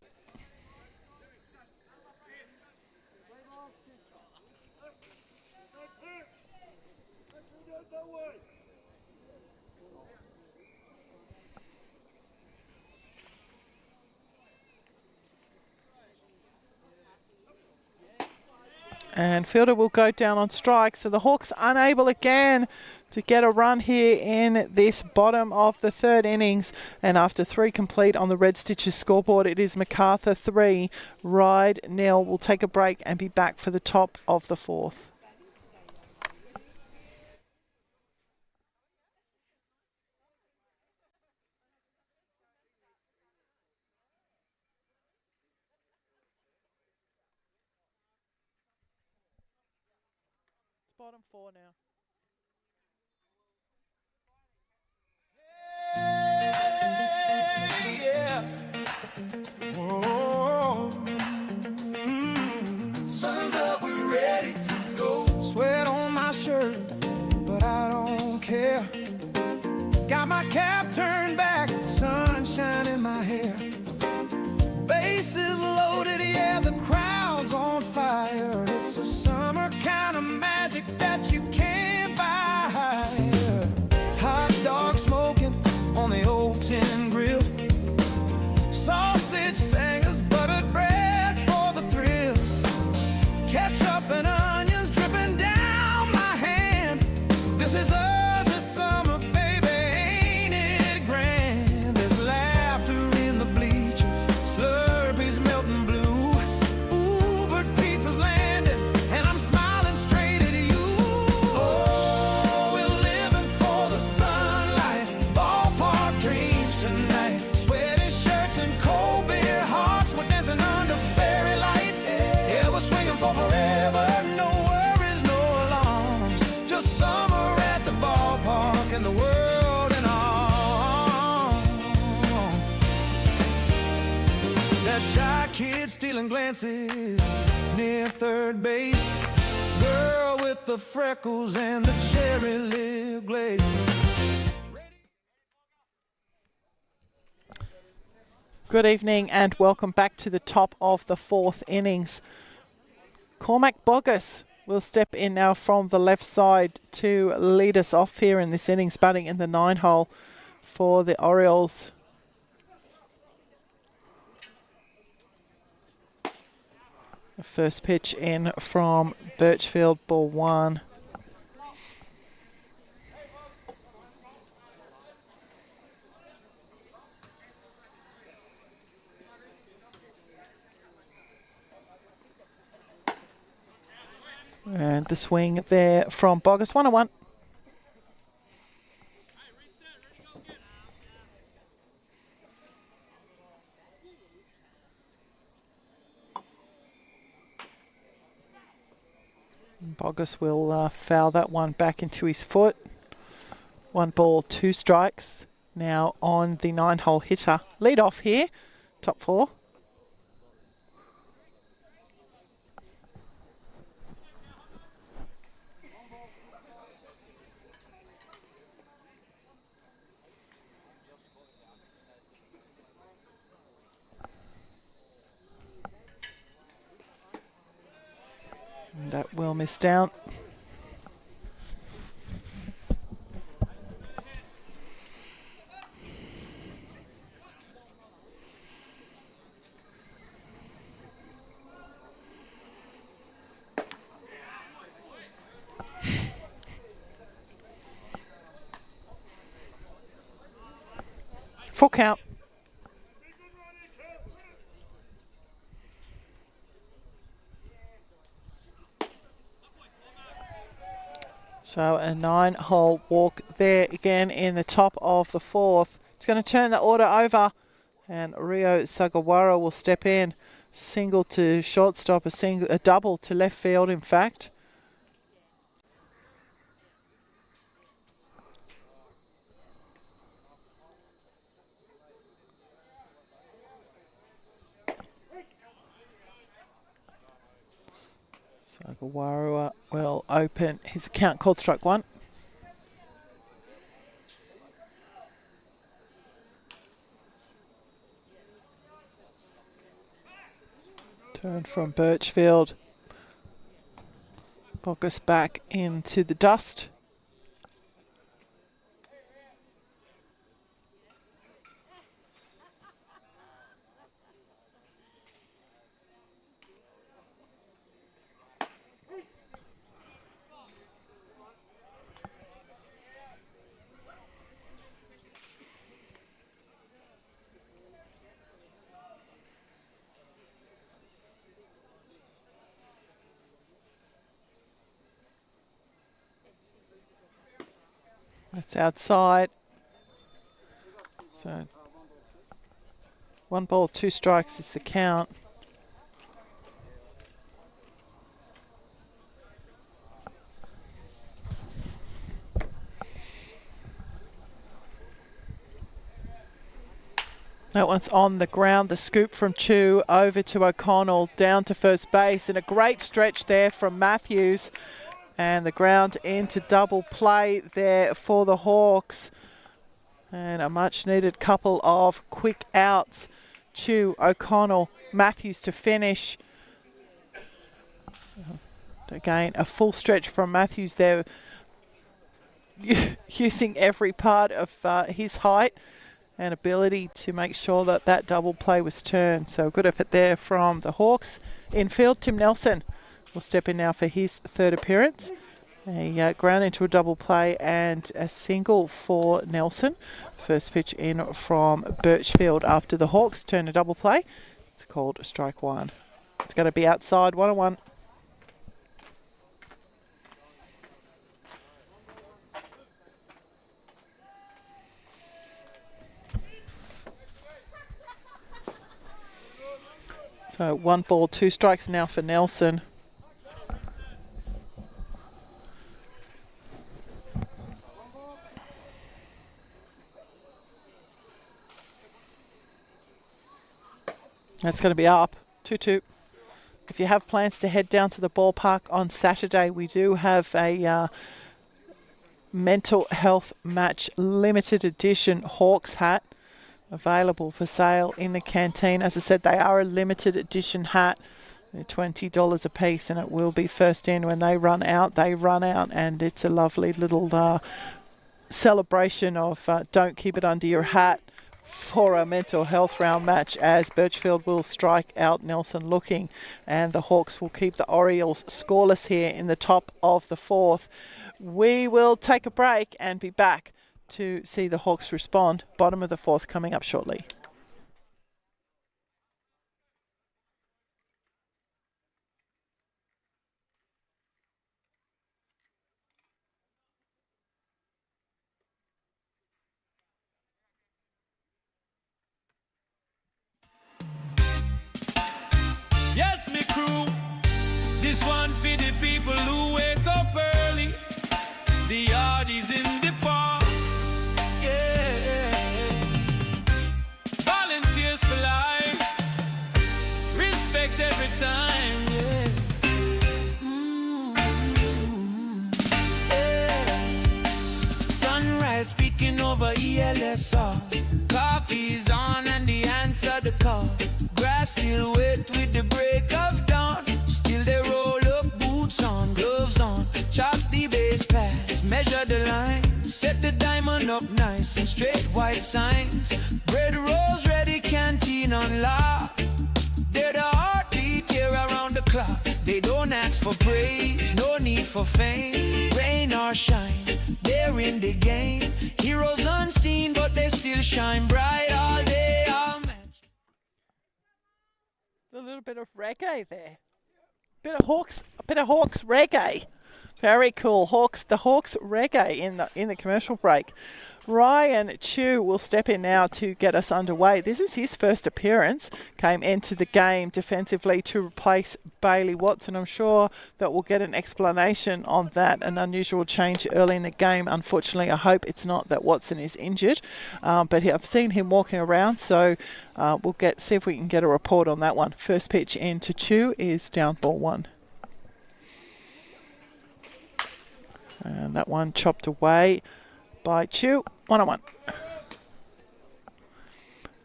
And Fielder will go down on strike. So the Hawks unable again to get a run here in this bottom of the third innings. And after 3 complete on the Red Stitches scoreboard, it is Macarthur 3, Ryde 0. We'll take a break and be back for the top of the fourth. Bottom 4 now. Yeah. Whoa. Sun's up, we're ready to go. Sweat on my shirt, but I don't care. Got my cap turned back, sunshine in my hair. Bases loaded, yeah, the crowd's on fire. It's a summer kind of magic that you can't stealing glances near third base. Girl with the freckles and the cherry lip glaze. Good evening and welcome back to the top of the fourth innings. Cormac Boggess will step in now from the left side to lead us off here in this innings, batting in the 9-hole for the Orioles. The first pitch in from Birchfield, ball 1. And the swing there from Boggess, 1-1. Boggess will foul that one back into his foot. 1 ball, 2 strikes. Now on the 9-hole hitter. Lead off here, top 4. That will miss down. Full count. So a 9-hole walk there again in the top of the 4th. It's going to turn the order over and Rio Sagawara will step in. Single to shortstop, a double to left field in fact. Sagawara will open his account, called strike 1. Turn from Birchfield. Boggess back into the dust. That's outside. So 1 ball, 2 strikes is the count. That one's on the ground. The scoop from Chu over to O'Connell, down to first base, and a great stretch there from Matthews. And the ground into double play there for the Hawks. And a much needed couple of quick outs. Chu, O'Connell, Matthews to finish. Again, a full stretch from Matthews there, using every part of his height and ability to make sure that that double play was turned. So good effort there from the Hawks. Infield, Tim Nelson will step in now for his 3rd appearance. A ground into a double play and a single for Nelson. First pitch in from Birchfield after the Hawks turn a double play. It's called strike 1. It's going to be outside, 1-1. So 1 ball, 2 strikes now for Nelson. That's going to be up. 2-2. If you have plans to head down to the ballpark on Saturday, we do have a mental health match limited edition Hawks hat available for sale in the canteen. As I said, they are a limited edition hat. They're $20 a piece, and it will be first in. When they run out, they run out, and it's a lovely little celebration of don't keep it under your hat for a mental health round match, as Birchfield will strike out Nelson looking, and the Hawks will keep the Orioles scoreless here in the top of the fourth. We will take a break and be back to see the Hawks respond. Bottom of the fourth coming up shortly. Yes, me crew. This one for the people who wake up early. The yard is in the park. Yeah. Volunteers for life. Respect every time. Yeah. Yeah. Sunrise speaking over ELSR. Coffee's on and the answer the call. Grass still wet with the break of dawn. Still they roll up, boots on, gloves on. Chop the base pass, measure the line. Set the diamond up nice and straight white signs. Bread rolls ready, canteen on lock. They're the heartbeat here around the clock. They don't ask for praise, no need for fame. Rain or shine, they're in the game. Heroes unseen, but they still shine bright all day, all match. A little bit of reggae there. A bit of Hawks reggae. Very cool. The Hawks reggae in the commercial break. Ryan Chu will step in now to get us underway. This is his first appearance. Came into the game defensively to replace Bailey Watson. I'm sure that we'll get an explanation on that. An unusual change early in the game. Unfortunately, I hope it's not that Watson is injured. But I've seen him walking around, so we'll see if we can get a report on that one. First pitch into Chu is down ball one. And that one chopped away by Chu. 1-1.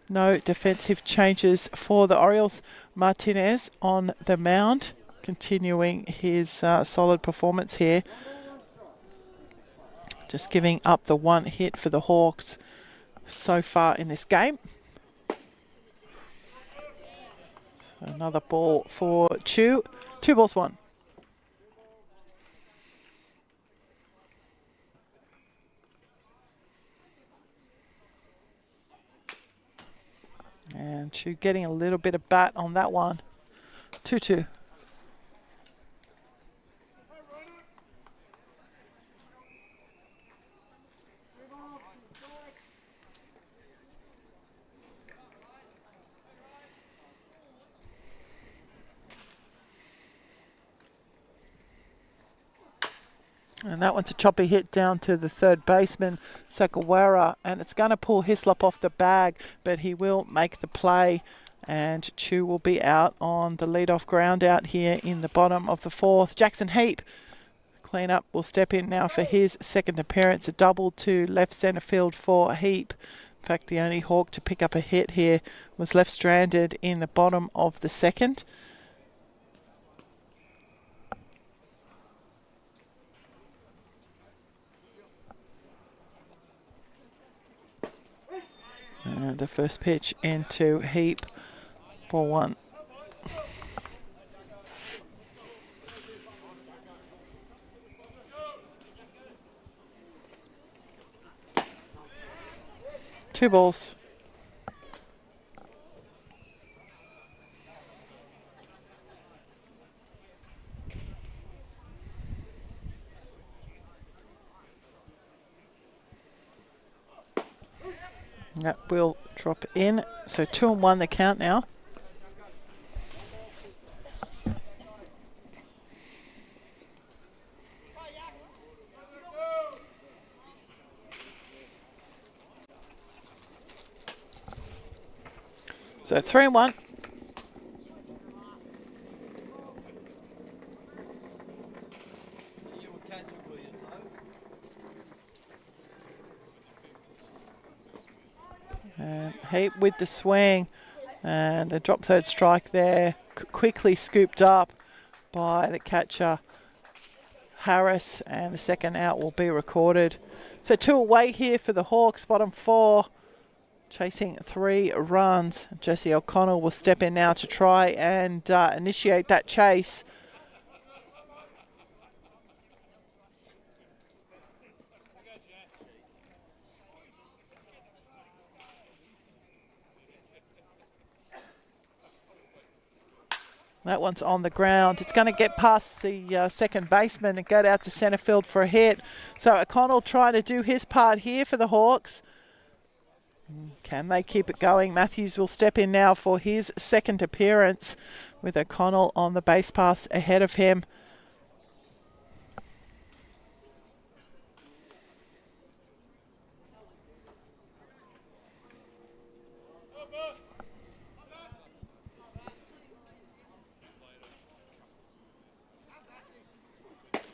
No defensive changes for the Orioles. Martinez on the mound, continuing his solid performance here. Just giving up the one hit for the Hawks so far in this game. So another ball for Chu. 2-1. And Chu getting a little bit of bat on that one. 2-2. And that one's a choppy hit down to the third baseman, Sakawara, and it's going to pull Hislop off the bag, but he will make the play, and Chu will be out on the leadoff ground out here in the bottom of the fourth. Jackson Heap, cleanup, will step in now for his second appearance, a double to left centre field for Heap. In fact, the only Hawk to pick up a hit here was left stranded in the bottom of the second. And the first pitch into Heap, ball one. Two balls. That will drop in. So 2-1 the count now. So 3-1. And Heap with the swing. And the drop third strike there, quickly scooped up by the catcher Harris, and the second out will be recorded. So 2 away here for the Hawks, bottom 4, chasing 3 runs. Jesse O'Connell will step in now to try and initiate that chase. That one's on the ground. It's going to get past the second baseman and go out to centre field for a hit. So O'Connell trying to do his part here for the Hawks. Can they keep it going? Matthews will step in now for his second appearance with O'Connell on the base paths ahead of him.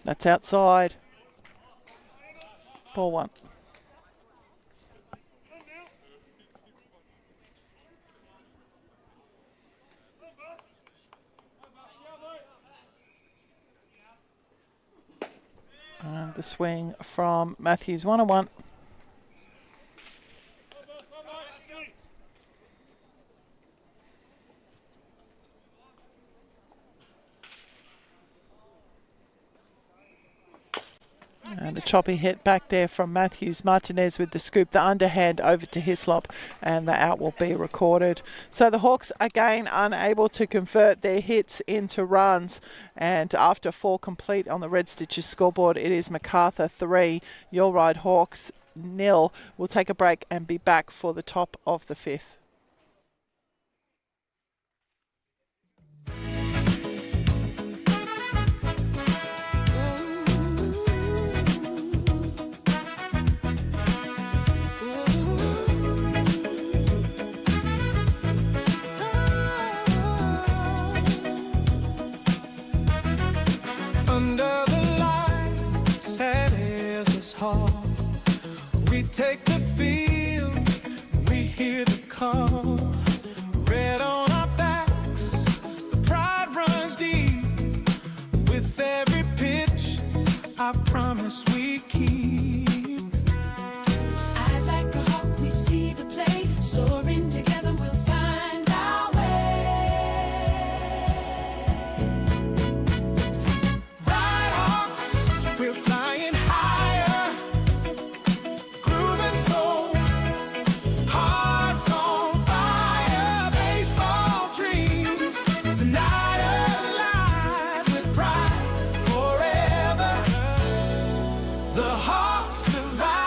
That's outside. Ball 1. And the swing from Matthews, 1-1. And a choppy hit back there from Matthews. Martinez with the scoop, the underhand over to Hislop, and the out will be recorded. So the Hawks again unable to convert their hits into runs, and after 4 complete on the Red Stitches scoreboard, it is Macarthur 3, Your Ryde Hawks 0. We'll take a break and be back for the top of the 5th. Under the light, sad as this heart, we take the field, we hear the call. Red on our backs, the pride runs deep. With every pitch, I promise we keep. Eyes like a hawk, we see the play. Soaring together, we'll find our way. Ride Hawks, we're flying higher, grooving so, hearts on fire, baseball dreams, the night alive with pride forever. The Hawks survive.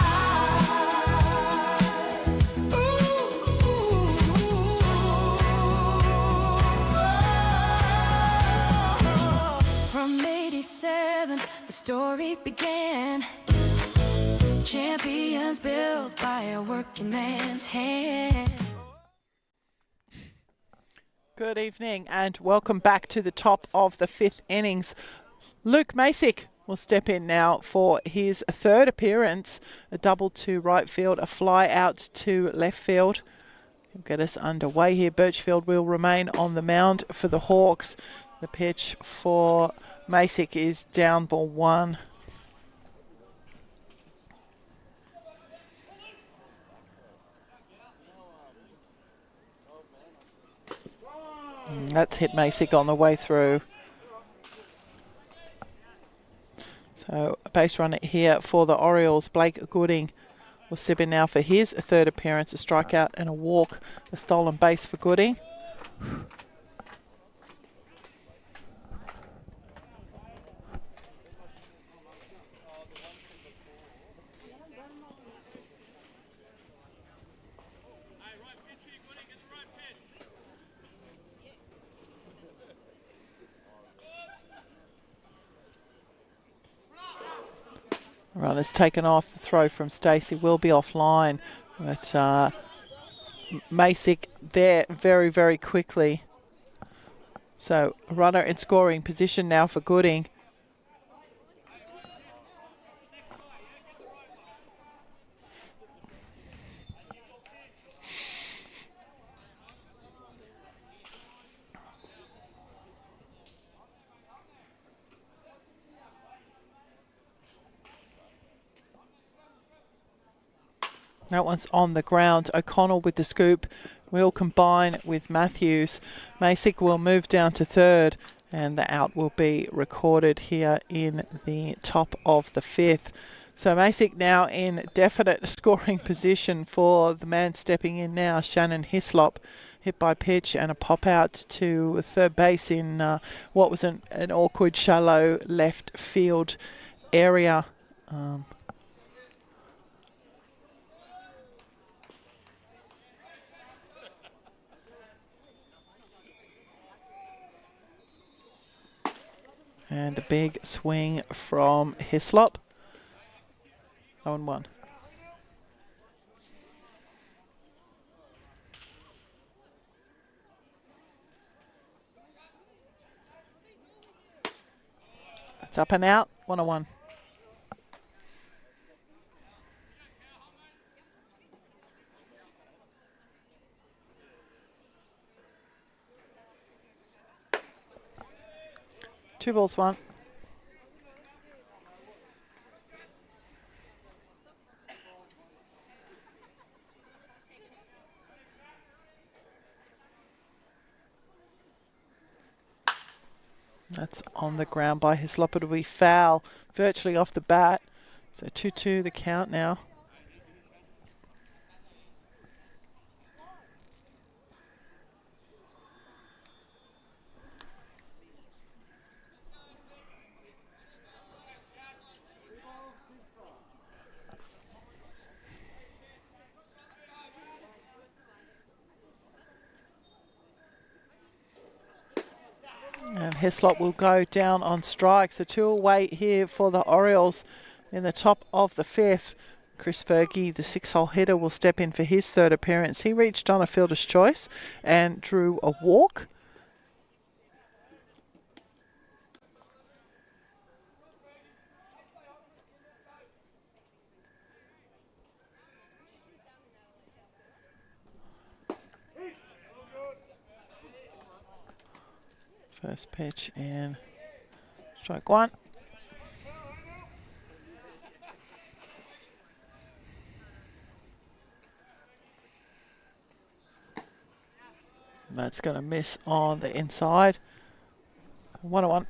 From 87, the story began. Champions built by a working man's hand. Good evening and welcome back to the top of the 5th innings. Luke Masick will step in now for his 3rd appearance. A double to right field, a fly out to left field. He'll get us underway here. Birchfield will remain on the mound for the Hawks. The pitch for Masick is down, ball 1. That's hit Masick on the way through. So a base runner here for the Orioles. Blake Gooding will step in now for his 3rd appearance. A strikeout and a walk. A stolen base for Gooding. Runner's taken off. The throw from Stacey will be offline. But Masick there very, very quickly. So a runner in scoring position now for Gooding. That one's on the ground. O'Connell with the scoop will combine with Matthews. Masick will move down to third, and the out will be recorded here in the top of the fifth. So Masick now in definite scoring position for the man stepping in now, Shannon Hislop. Hit by pitch and a pop out to third base in what was an awkward, shallow left field area. And a big swing from Hislop. 0-1. It's up and out, 1-1. Two balls, one. That's on the ground by Hislop. It'll be foul, virtually off the bat. So 2-2 the count now. And Hislop will go down on strike. So 2 away here for the Orioles in the top of the fifth. Chris Fergie, the 6-hole hitter, will step in for his third appearance. He reached on a fielder's choice and drew a walk. First pitch in strike one. That's going to miss on the inside. 1-1.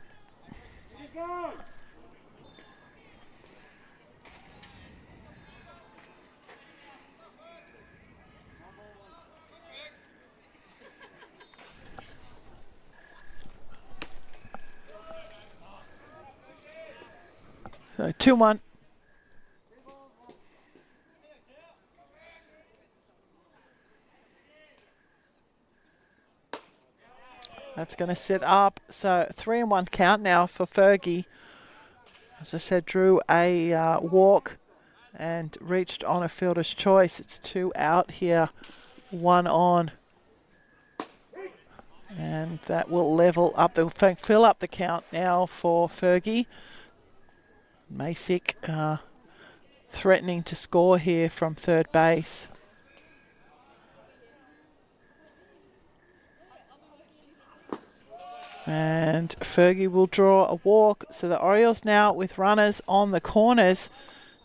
So 2-1. That's going to sit up. So 3-1 count now for Fergie. As I said, drew a walk and reached on a fielder's choice. It's 2 out here, 1 on. And that will level up, fill up the count now for Fergie. Masick threatening to score here from third base. And Fergie will draw a walk. So the Orioles now with runners on the corners.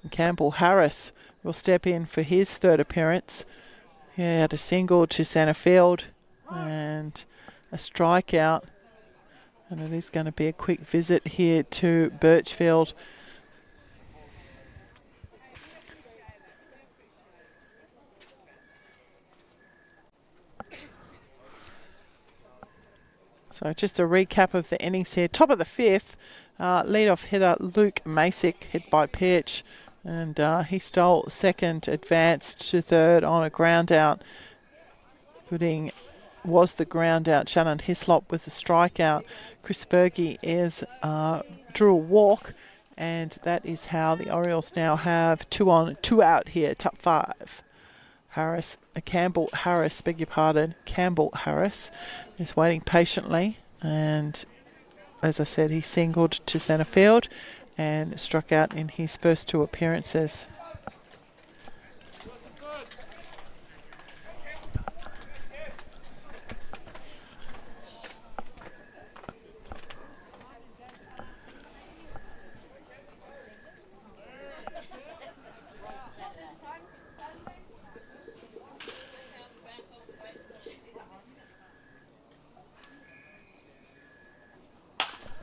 And Campbell Harris will step in for his third appearance. He had a single to centre field and a strikeout. And it is going to be a quick visit here to Birchfield. So just a recap of the innings here. Top of the fifth, leadoff hitter Luke Masick hit by pitch. And he stole second, advanced to third on a ground out. Gooding was the ground out. Shannon Hislop was the strikeout. Chris Fergie drew a walk. And that is how the Orioles now have 2 on, 2 out here, top 5. Campbell Harris is waiting patiently, and as I said, he singled to centre field and struck out in his first 2 appearances.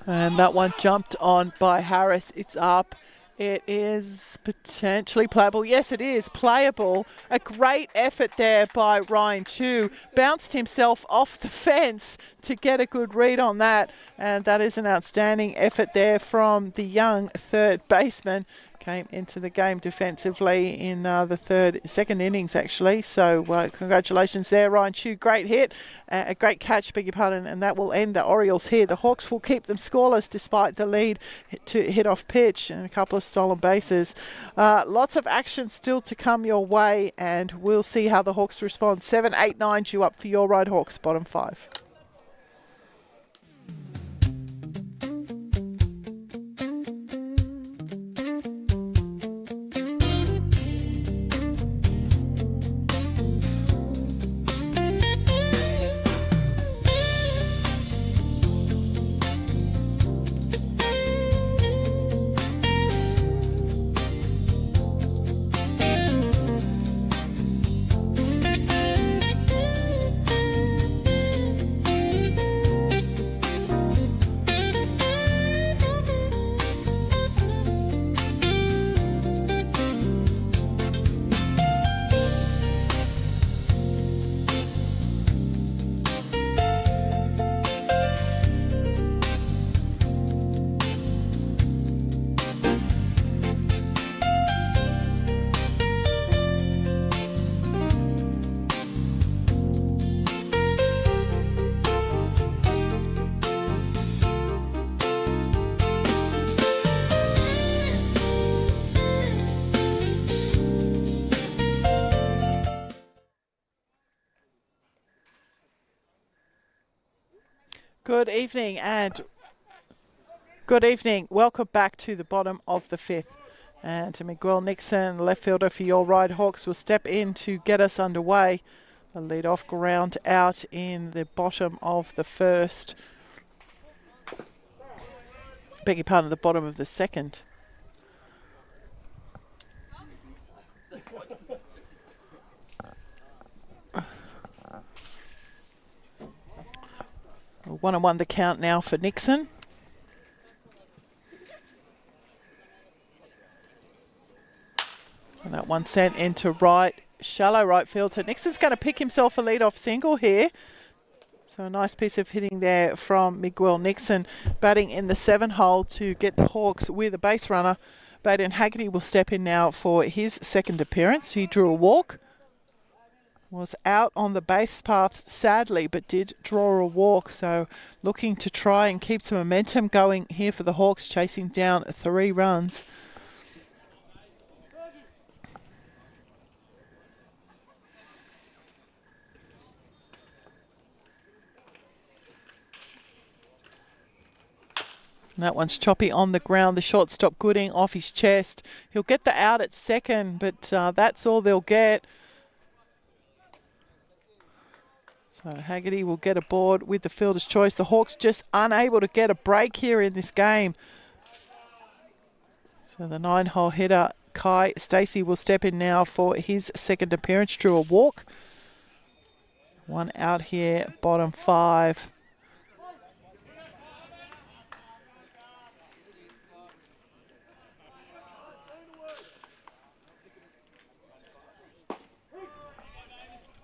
And that one jumped on by Harris. It's up. It is potentially playable. Yes, it is playable. A great effort there by Ryan Chu. Bounced himself off the fence to get a good read on that. And that is an outstanding effort there from the young third baseman. Came into the game defensively in the second innings, actually. So congratulations there, Ryan Chu. Great hit, a great catch, beg your pardon, and that will end the Orioles here. The Hawks will keep them scoreless despite the lead to hit off pitch and a couple of stolen bases. Lots of action still to come your way, and we'll see how the Hawks respond. 7, 8, 9 due up for your Ryde Hawks, bottom 5. Good evening and good evening. Welcome back to the bottom of the 5th. And to Miguel Nixon, left fielder for your Ryde Hawks, will step in to get us underway. A lead-off ground out in the bottom of the 1st. Beg your pardon, the bottom of the 2nd. One and one the count now for Nixon. And that one sent into right, shallow right field. So Nixon's going to pick himself a lead-off single here. So a nice piece of hitting there from Miguel Nixon, batting in the 7 hole to get the Hawks with a base runner. Baden Haggerty will step in now for his 2nd appearance. He drew a walk. Was out on the base path, sadly, but did draw a walk. So looking to try and keep some momentum going here for the Hawks, chasing down 3 runs. And that one's choppy on the ground. The shortstop Gooding off his chest. He'll get the out at 2nd, but that's all they'll get. So Haggerty will get aboard with the fielder's choice. The Hawks just unable to get a break here in this game. So the 9-hole hitter, Kai Stacey, will step in now for his 2nd appearance. Drew a walk. One out here, bottom 5.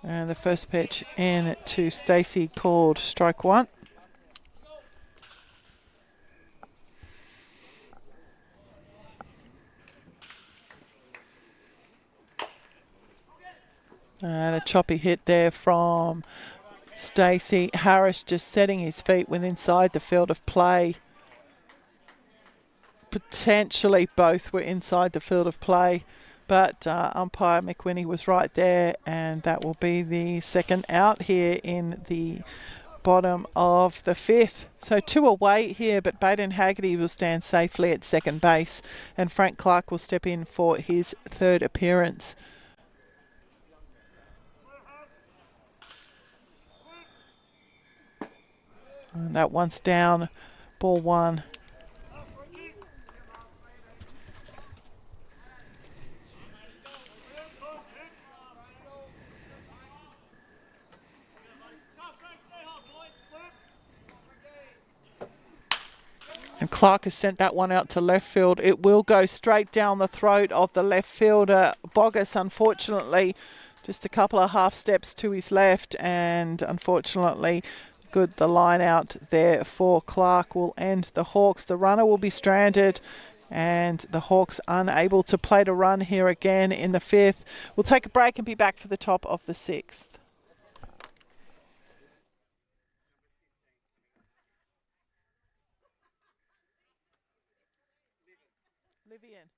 And the first pitch in to Stacey called strike 1. And a choppy hit there from Stacey. Harris just setting his feet within inside the field of play. Potentially both were inside the field of play. But umpire McWhinney was right there, and that will be the 2nd out here in the bottom of the 5th. So 2 away here, but Baden Haggerty will stand safely at 2nd base, and Frank Clark will step in for his 3rd appearance. And that one's down, ball 1. And Clark has sent that one out to left field. It will go straight down the throat of the left fielder. Boggess, unfortunately, just a couple of half steps to his left, and unfortunately, good. The line out there for Clark will end the Hawks. The runner will be stranded, and the Hawks unable to play to run here again in the fifth. We'll take a break and be back for the top of the sixth. Livian.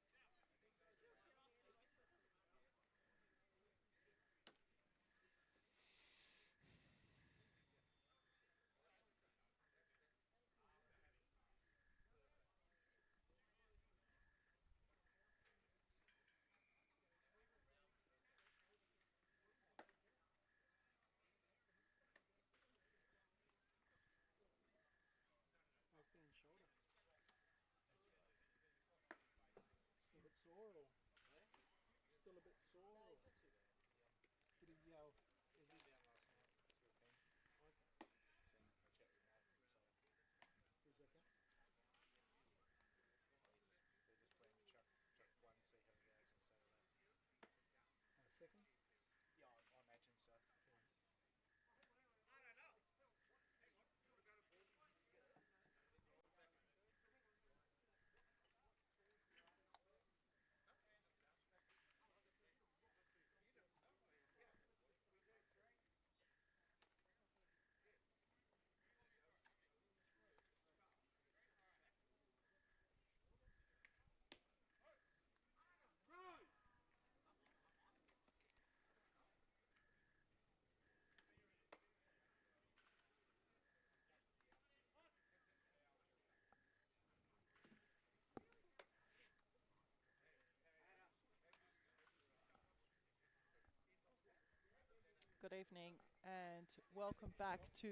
Good evening and welcome back to...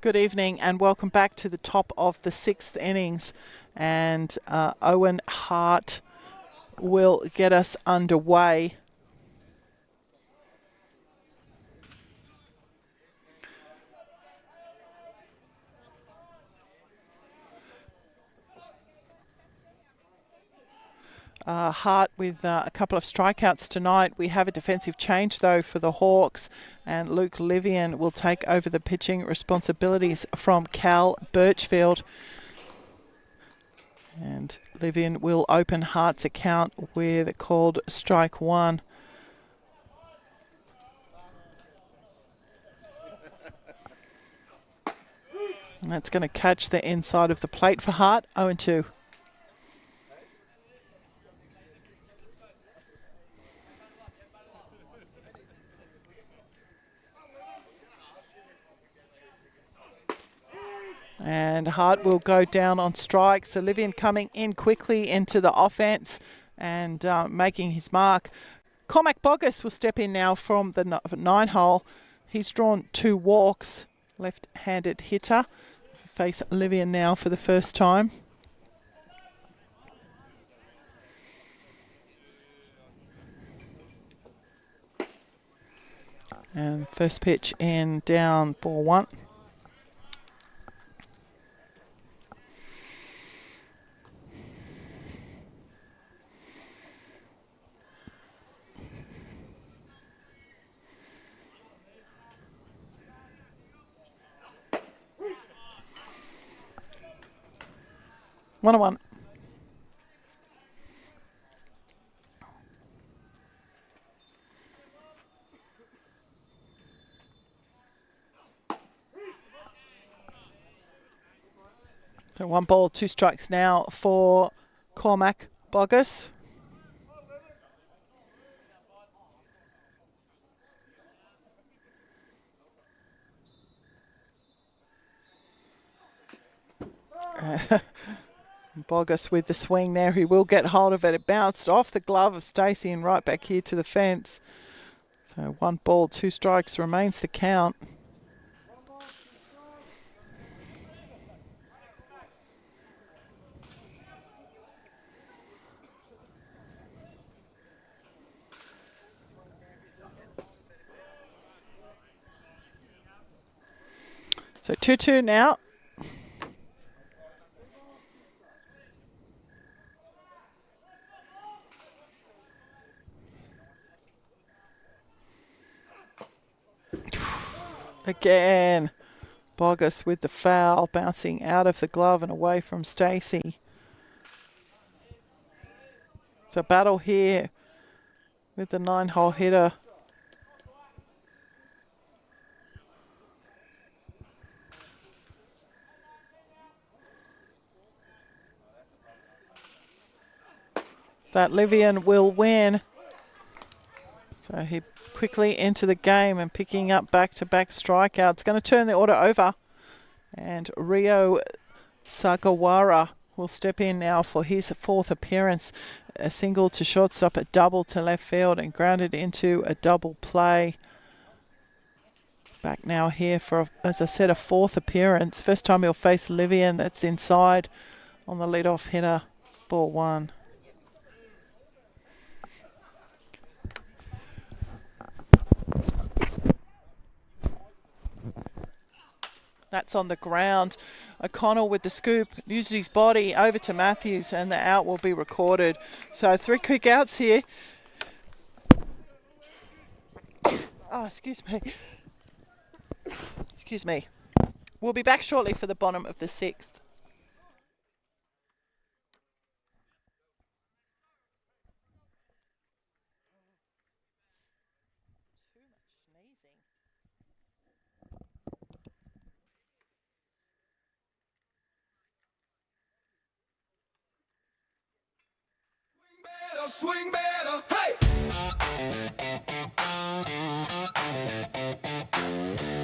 Good evening and welcome back to the top of the sixth innings. And Owen Hart will get us underway. Hart with a couple of strikeouts tonight. We have a defensive change though for the Hawks, and Luke Livian will take over the pitching responsibilities from Cal Birchfield. And Livian will open Hart's account with called strike one. And that's going to catch the inside of the plate for Hart. 0-2. And Hart will go down on strikes. So Livian coming in quickly into the offense and making his mark. Cormac Boggess will step in now from the 9 hole. He's drawn 2 walks. Left-handed hitter. Face Livian now for the first time. And first pitch in, down, ball 1. One on one. So 1 ball, 2 strikes now for Cormac Boggess. Boggess with the swing there. He will get hold of it. It bounced off the glove of Stacey and right back here to the fence. So 1 ball, 2 strikes remains the count. So 2-2 now. Again, Bogus with the foul, bouncing out of the glove and away from Stacey. It's a battle here with the 9-hole hitter. That Livian will win. So he quickly into the game and picking up back-to-back strikeouts. Going to turn the order over. And Rio Sagawara will step in now for his 4th appearance. A single to shortstop, a double to left field, and grounded into a double play. Back now here for, as I said, a 4th appearance. First time he'll face Livian. That's inside on the leadoff hitter. Ball 1. That's on the ground. O'Connell with the scoop, used his body over to Matthews, and the out will be recorded. So 3 quick outs here. Oh, excuse me. Excuse me. We'll be back shortly for the bottom of the 6th. Swing better, hey!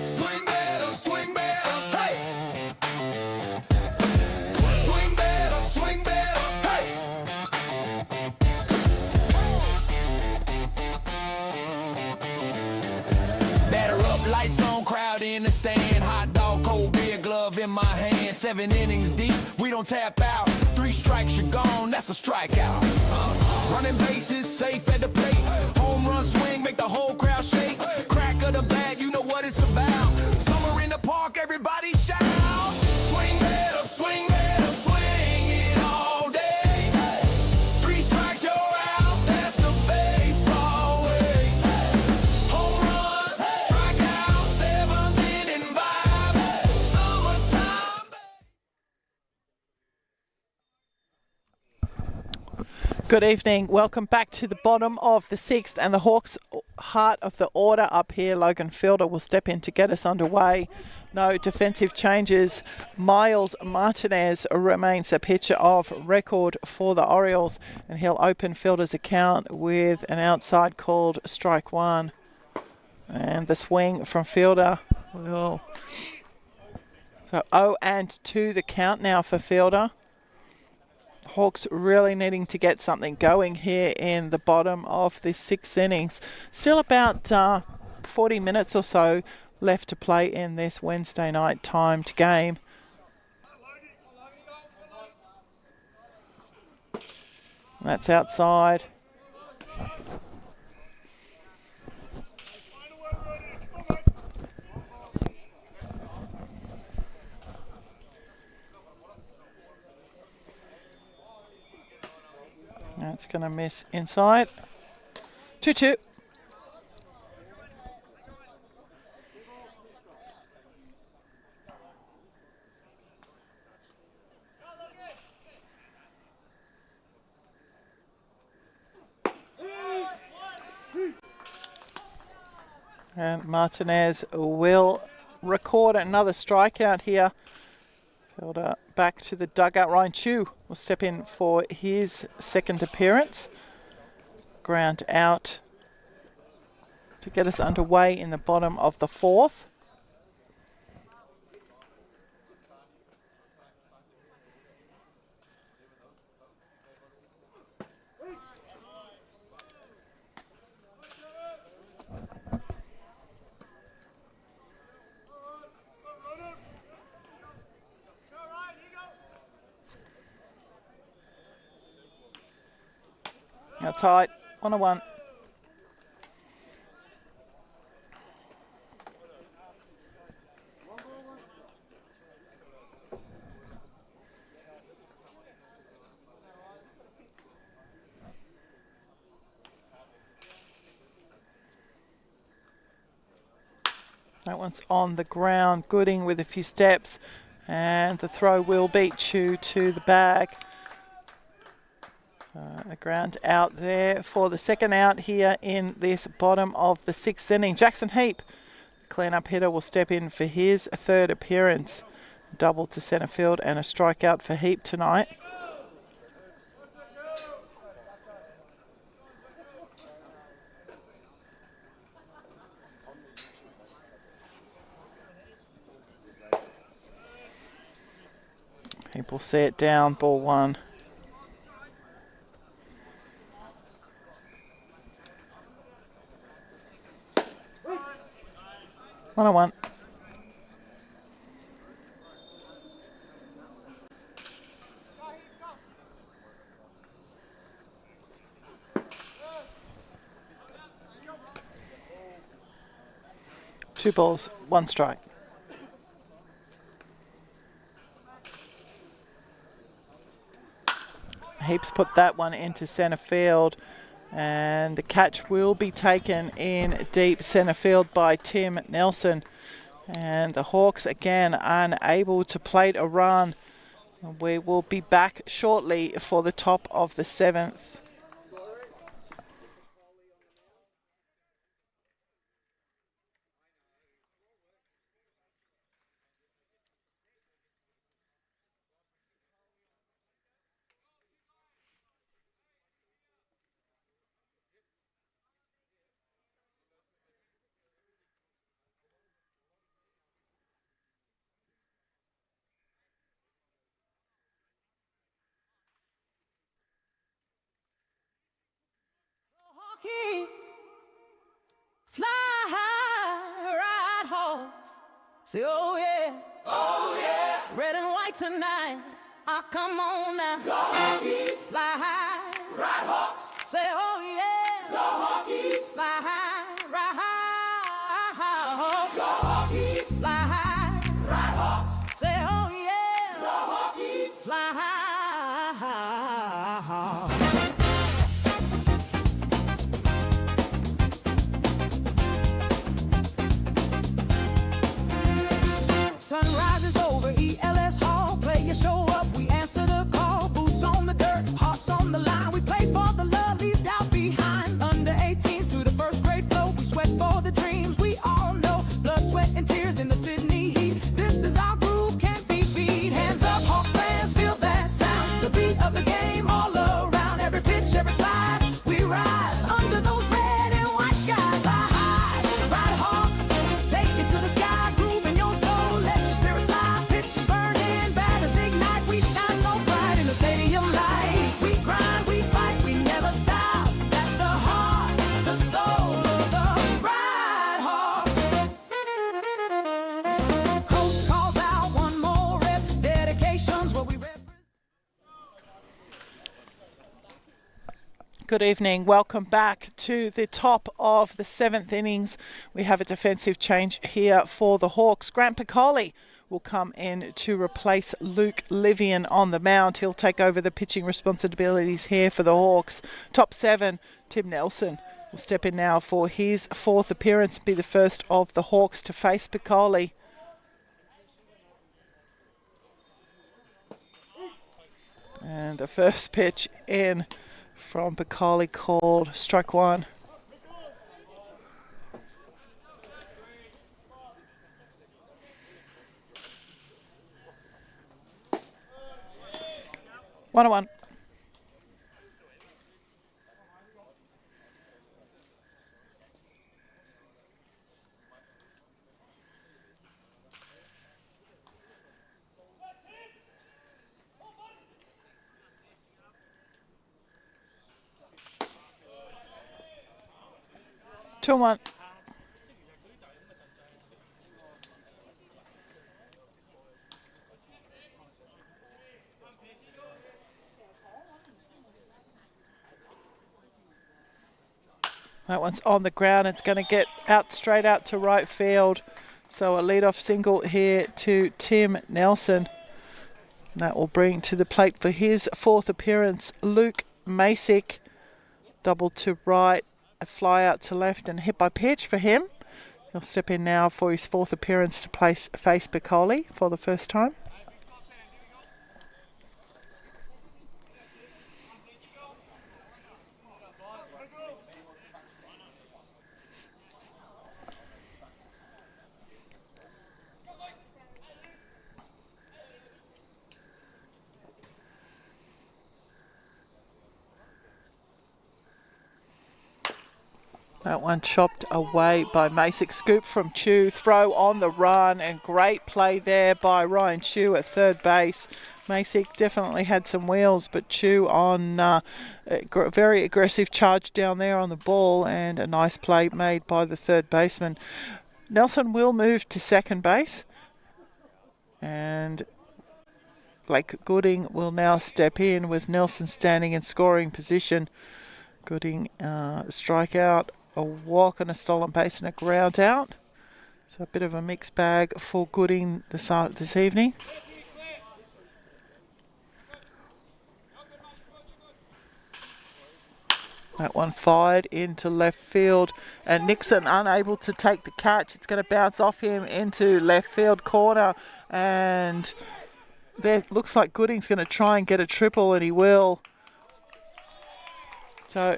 Swing better, hey! Swing better, hey! Batter up, lights on, crowd in the stand. Hot dog, cold beer, glove in my hand. 7 innings deep, we don't tap out. 3 strikes, you're gone, that's a strikeout. Running bases, safe at the plate. Home run swing, make the whole crowd shake. Crack of the bat, you know what it's about. Summer in the park, everybody shout. Swing better, swing it all day. 3 strikes, you're out, that's the baseball way. Home run, strikeout, 7th inning vibe. Summertime. Good evening. Welcome back to the bottom of the 6th and the Hawks' heart of the order up here. Logan Fielder will step in to get us underway. No defensive changes. Miles Martinez remains a pitcher of record for the Orioles, and he'll open Fielder's account with an outside called strike 1. And the swing from Fielder will... So 0-2 the count now for Fielder. Hawks really needing to get something going here in the bottom of this 6th innings. Still about 40 minutes or so left to play in this Wednesday night timed game. That's outside. That's going to miss inside. 2-2. And Martinez will record another strikeout here. Fielder back to the dugout. Ryan Chu will step in for his 2nd appearance. Ground out to get us underway in the bottom of the 4th. Outside, 1-1. That one's on the ground. Gooding with a few steps, and the throw will beat Chu to the bag. A ground out there for the second out here in this bottom of the sixth inning. Jackson Heap, clean-up hitter, will step in for his third appearance. Double to centre field and a strikeout for Heap tonight. Heap will see it down, ball one. One on one. Two balls, one strike. Heaps put that one into centre field, and the catch will be taken in deep centre field by Tim Nelson. And the Hawks again unable to plate a run. We will be back shortly for the top of the seventh. Fly high, ride horse. Say, oh yeah, oh yeah. Red and white tonight. Ah, come on now. Go Hokies. Fly high, ride horse. Say, oh yeah. Go Hokies. Fly high, ride horse. Go Hokies. Fly high, ride horse. Say, oh yeah. Go Hokies. Fly high. Sunrise is over, ELS Hall. Players show up, we answer the call. Boots on the dirt, hearts on the line. We play for the love, leave doubt behind. Under 18s to the first grade flow. We sweat for the dreams we all know. Blood, sweat, and tears in the Sydney heat. This is our groove, can't be beat. Hands up, Hawks fans, feel that sound. The beat of the game all around. Every pitch, every slide, we rise. Under those red and white skies. Fly high, ride Hawks, take it to the sky. Groove in your soul, let your spirit fly. Pitches burning, batters ignite. We shine so bright in the stadium light. We grind, we fight, we never stop. That's the heart, the soul of the Ride Hawks. Coach calls out one more rep. Dedication's what we represent. Good evening. Welcome back to the top of the seventh innings. We have a defensive change here for the Hawks. Grant Piccoli will come in to replace Luke Livian on the mound. He'll take over the pitching responsibilities here for the Hawks. Top seven, Tim Nelson will step in now for his fourth appearance and be the first of the Hawks to face Piccoli. And the first pitch in from Piccoli called strike one. One on one. Two on one. That one's on the ground. It's going to get out straight out to right field. So a leadoff single here to Tim Nelson. That will bring to the plate for his fourth appearance Luke Masick. Double to right, a fly out to left and hit by pitch for him. He'll step in now for his fourth appearance to face Piccoli for the first time. That one chopped away by Masick. Scoop from Chu. Throw on the run and great play there by Ryan Chu at third base. Masick definitely had some wheels, but Chu on a very aggressive charge down there on the ball and a nice play made by the third baseman. Nelson will move to second base and Blake Gooding will now step in with Nelson standing in scoring position. Gooding strikeout, a walk and a stolen base and a ground out. So a bit of a mixed bag for Gooding this evening. That one fired into left field and Nixon unable to take the catch. It's going to bounce off him into left field corner and there looks like Gooding's going to try and get a triple and he will. So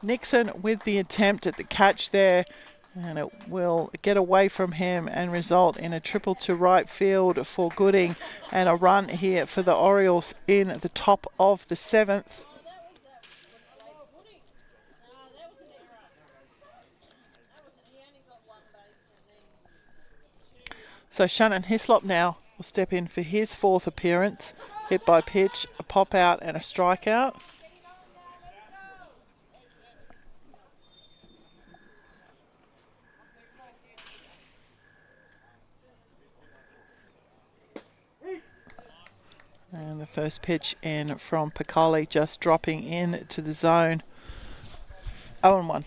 Nixon with the attempt at the catch there and it will get away from him and result in a triple to right field for Gooding and a run here for the Orioles in the top of the seventh. So Shannon Hislop now will step in for his fourth appearance. Hit by pitch, a pop out and a strikeout. And the first pitch in from Piccoli, just dropping in to the zone. 0-1.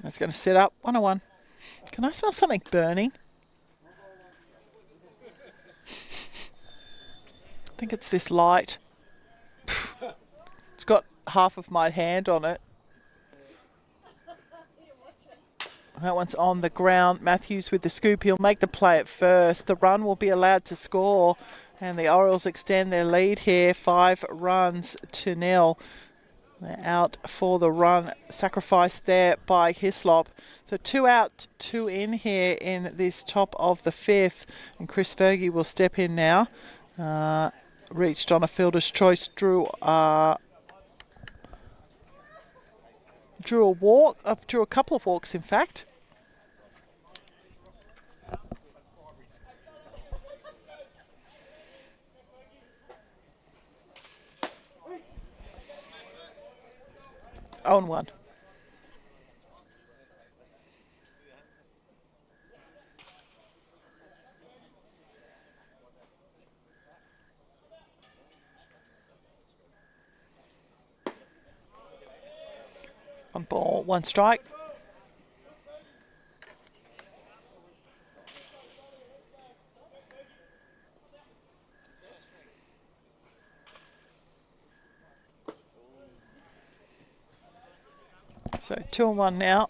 That's going to set up 1-1. Can I smell something burning? I think it's this light. It's got half of my hand on it. That one's on the ground. Matthews with the scoop. He'll make the play at first. The run will be allowed to score. And the Orioles extend their lead here. 5-0. They're out for the run. Sacrificed there by Hislop. So 2 out, 2 in here in this top of the fifth. And Chris Fergie will step in now. Reached on a fielder's choice. Drew a walk. Drew a couple of walks, in fact. On 1. On ball, 1 strike. So 2-1 now.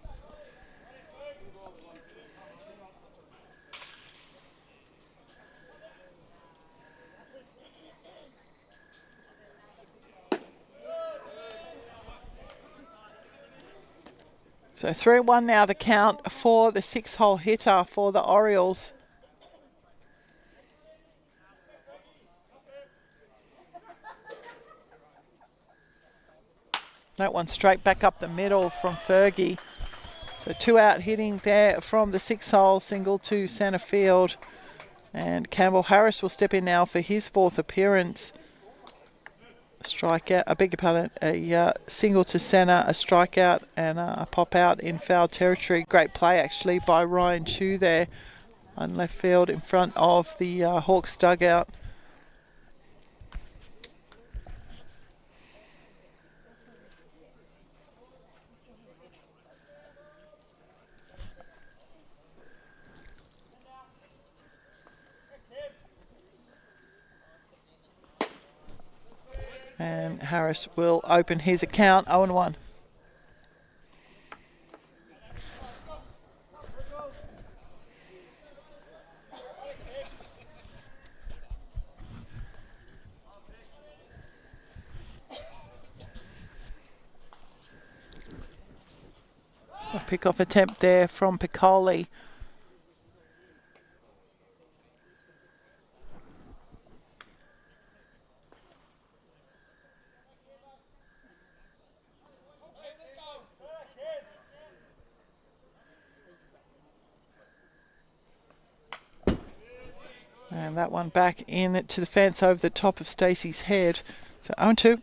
So 3-1 now the count for the 6-hole hitter for the Orioles. That one straight back up the middle from Fergie. So 2 out hitting there from the 6-hole, single to centre field. And Campbell Harris will step in now for his 4th appearance. Strikeout, I beg your pardon, a single to centre, a strikeout and a pop out in foul territory. Great play actually by Ryan Chu there on left field in front of the Hawks dugout. And Harris will open his account 0-1. A pick-off attempt there from Piccoli. And that one back in to the fence over the top of Stacey's head. So 0-2.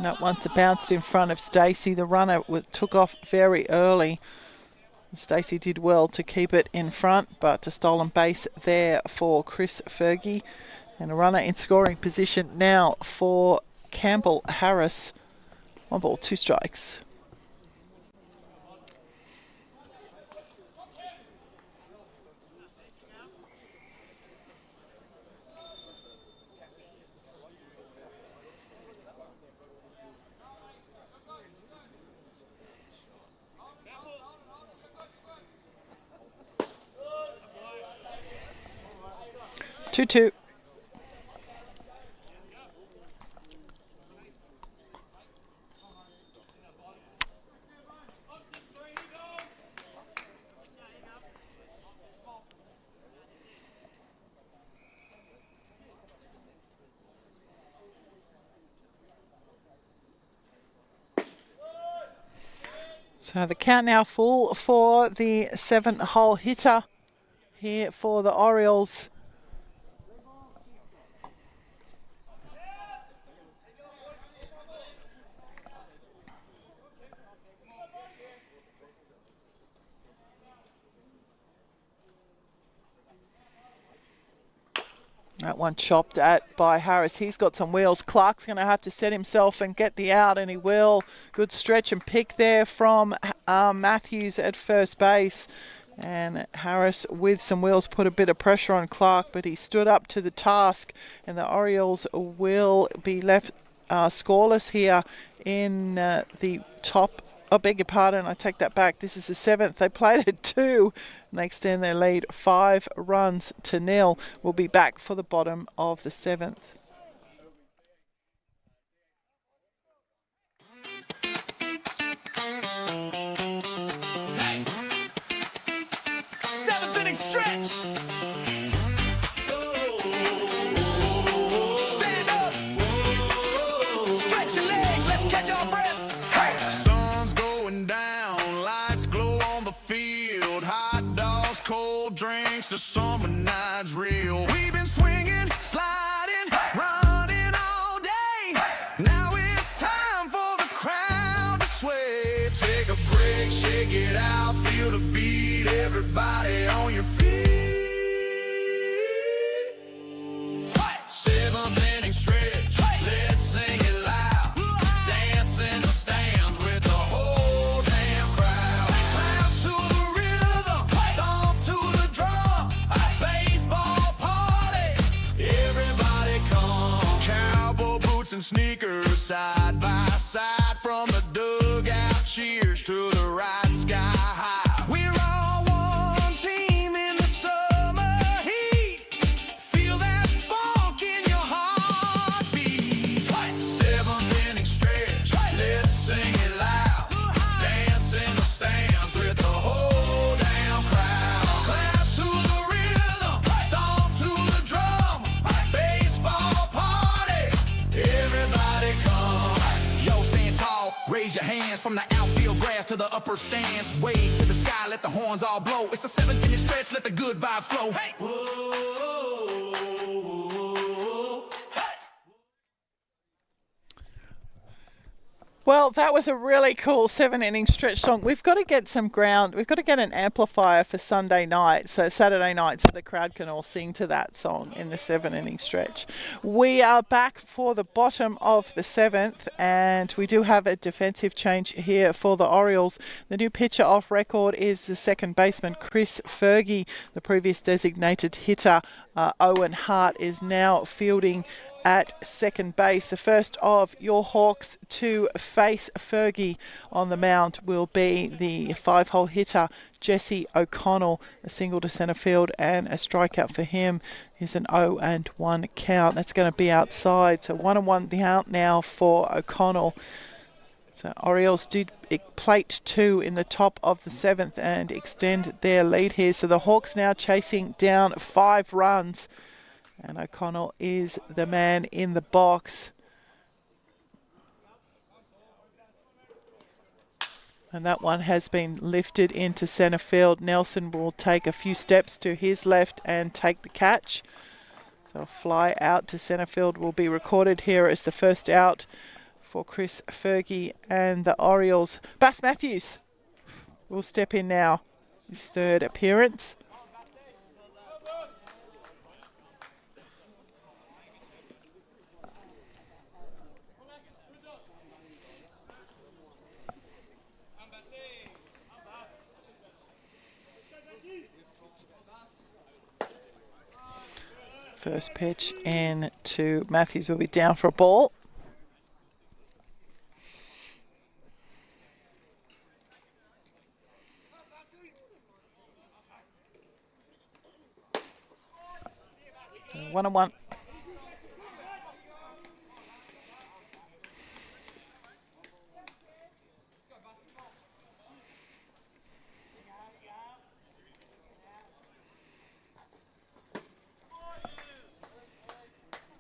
That once it bounced in front of Stacey. The runner took off very early. Stacey did well to keep it in front, but a stolen base there for Chris Fergie. And a runner in scoring position now for Campbell Harris. 1 ball, 2 strikes. Two. So the count now full for the 7-hole hitter here for the Orioles. That one chopped at by Harris. He's got some wheels. Clark's going to have to set himself and get the out, and he will. Good stretch and pick there from Matthews at first base. And Harris with some wheels put a bit of pressure on Clark, but he stood up to the task, and the Orioles will be left scoreless here in the top. I beg your pardon, I take that back. This is the 7th. They played at 2. And they extend their lead 5 runs to 0. We'll be back for the bottom of the 7th. Hey. 7th inning stretch. Stand up. Stretch your legs. Let's catch our breath. Sun's going down, lights glow on the field, hot dogs, cold drinks, the summer night's real. We've been swinging, sliding, running all day. Now it's time for the crowd to sway. Take a break, shake it out, feel the beat, everybody on your feet. 7th inning stretch, let's sing it loud. Dance in the stands with the whole damn crowd. Clap to the rhythm, stomp to the drum. Baseball party, everybody come. Cowboy boots and sneakers, side by side, from the dugout cheers to the right sky high. We're all one team in the summer heat. Feel that funk in your heartbeat. 7th inning stretch, let's sing it loud. Dance in the stands with the whole damn crowd. Clap to the rhythm, stomp to the drum. Baseball party, everybody come. Yo, stand tall, raise your hands from the outfield grass to the upper stands. Wave to the sky, let the horns all blow. It's the 7th inning stretch, let the good vibes flow. Hey! Whoa. Hey! Well, that was a really cool 7-inning stretch song. We've got to get some ground. We've got to get an amplifier for Sunday night, so Saturday night, so the crowd can all sing to that song in the 7-inning stretch. We are back for the bottom of the 7th, and we do have a defensive change here for the Orioles. The new pitcher off record is the second baseman, Chris Fergie. The previous designated hitter, Owen Hart, is now fielding at second base. The first of your Hawks to face Fergie on the mound will be the 5-hole hitter, Jesse O'Connell. A single to centre field and a strikeout for him is an 0-1 count. That's going to be outside. So 1-1 count now for O'Connell. So Orioles did plate 2 in the top of the 7th and extend their lead here. So the Hawks now chasing down 5 runs. And O'Connell is the man in the box. And that one has been lifted into centre field. Nelson will take a few steps to his left and take the catch. So a fly out to centre field will be recorded here as the first out for Chris Fergie and the Orioles. Bass Matthews will step in now. His third appearance. First pitch in to Matthews will be down for a ball. So 1-1.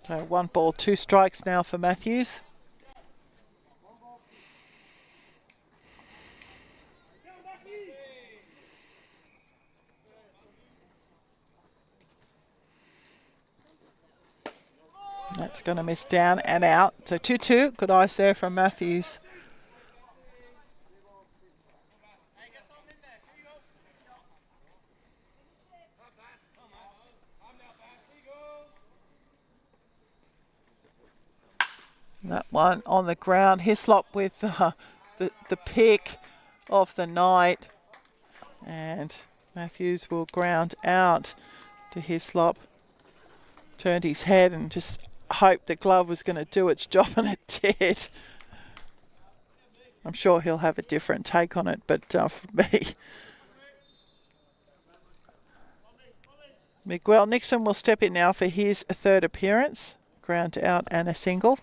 So 1 ball, 2 strikes now for Matthews. That's going to miss down and out. So 2-2. Good eyes there from Matthews. That one on the ground. Hislop with the pick of the night. And Matthews will ground out to Hislop. Turned his head and just hoped the glove was going to do its job, and it did. I'm sure he'll have a different take on it, but for me... Miguel Nixon will step in now for his third appearance. Ground out and a single.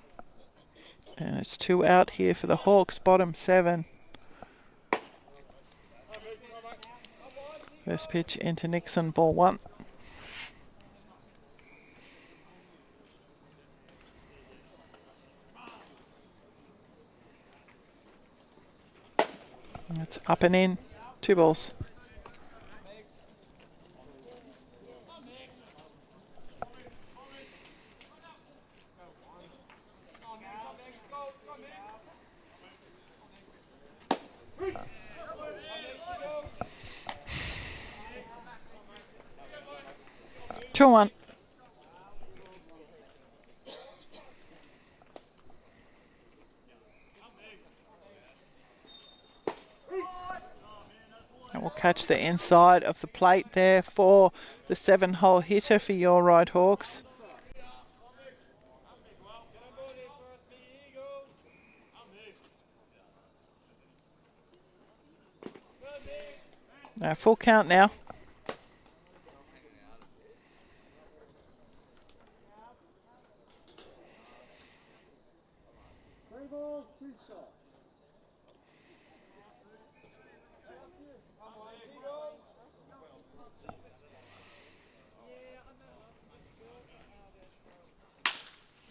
And it's 2 out here for the Hawks, bottom 7. First pitch into Nixon, ball 1. That's up and in, 2 balls. Two and 1. And we'll catch the inside of the plate there for the 7-hole hitter for your Ryde Hawks. Full count now.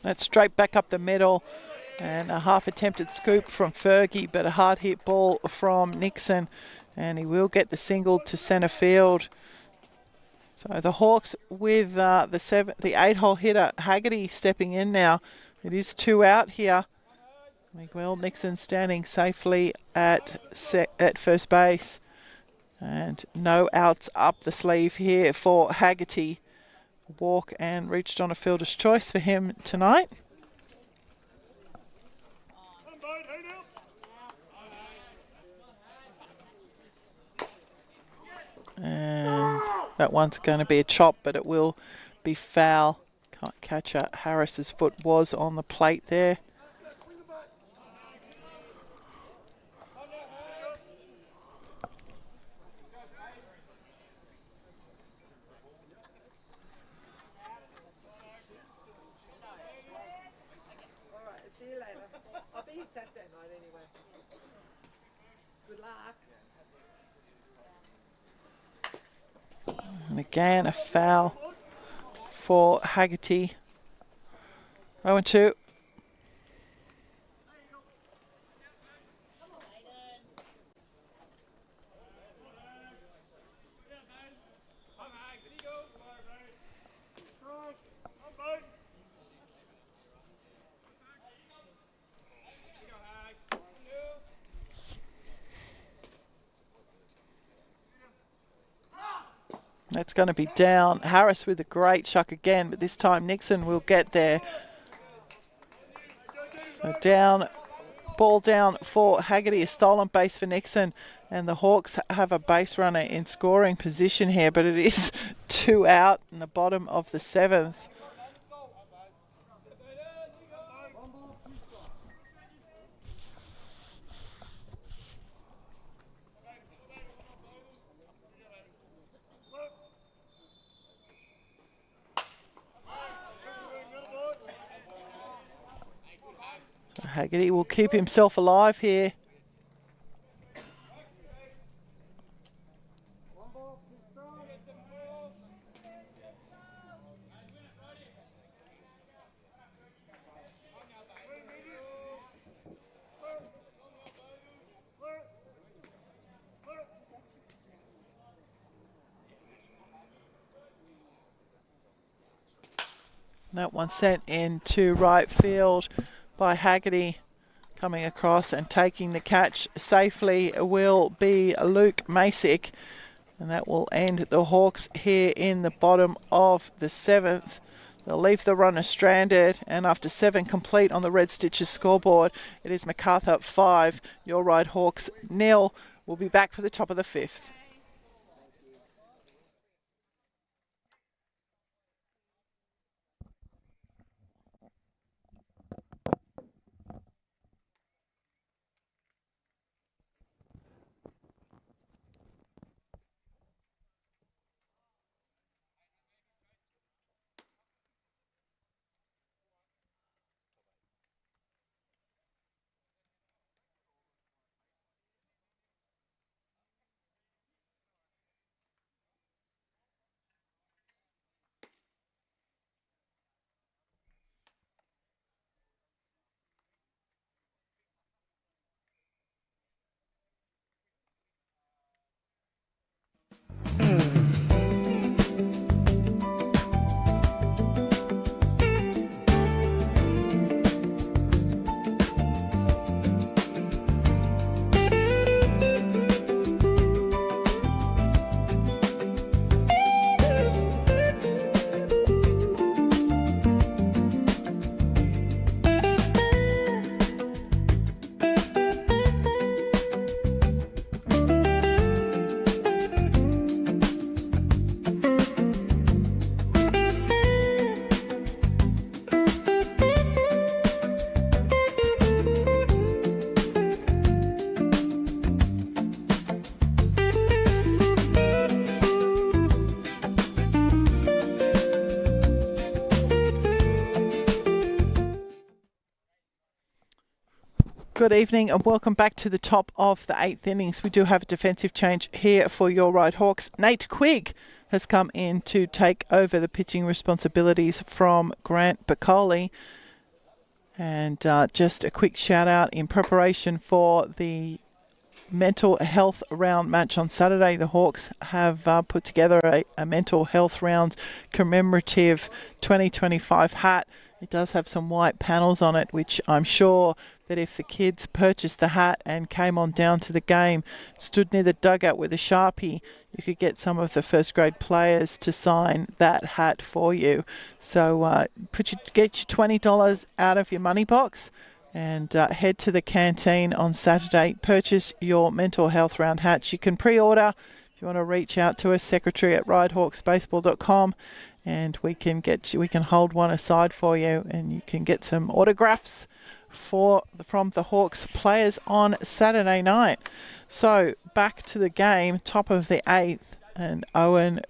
That's straight back up the middle, and a half attempted scoop from Fergie, but a hard hit ball from Nixon, and he will get the single to centre field. So the Hawks with the 8-hole hitter Haggerty stepping in now. It is 2 out here. Miguel Nixon standing safely at first base. And no outs up the sleeve here for Haggerty. Walk and reached on a fielder's choice for him tonight. And that one's going to be a chop, but it will be foul. Can't catch it. Harris's foot was on the plate there. And again, a foul for Haggerty. 0-2. That's going to be down. Harris with a great shuck again, but this time Nixon will get there. So down, ball down for Haggerty, a stolen base for Nixon. And the Hawks have a base runner in scoring position here, but it is 2 out in the bottom of the 7th. Haggerty will keep himself alive here. That one sent into right field by Haggerty. Coming across and taking the catch safely will be Luke Masick. And that will end the Hawks here in the bottom of the 7th. They'll leave the runner stranded, and after 7 complete on the Red Stitches scoreboard, it is Macarthur 5, Your Ryde Hawks 0. We'll be back for the top of the 5th. Good evening and welcome back to the top of the 8th innings. We do have a defensive change here for Your Ryde Hawks. Nate Quigg has come in to take over the pitching responsibilities from Grant Bacoli. And just a quick shout out in preparation for the mental health round match on Saturday. The Hawks have put together a mental health round commemorative 2025 hat. It does have some white panels on it, which I'm sure that if the kids purchased the hat and came on down to the game, stood near the dugout with a Sharpie, you could get some of the first grade players to sign that hat for you. So get your $20 out of your money box and head to the canteen on Saturday. Purchase your mental health round hats. You can pre-order if you want to reach out to us, secretary at ridehawksbaseball.com, and we can hold one aside for you, and you can get some autographs from the Hawks players on Saturday night. So back to the game, top of the 8th, and Owen.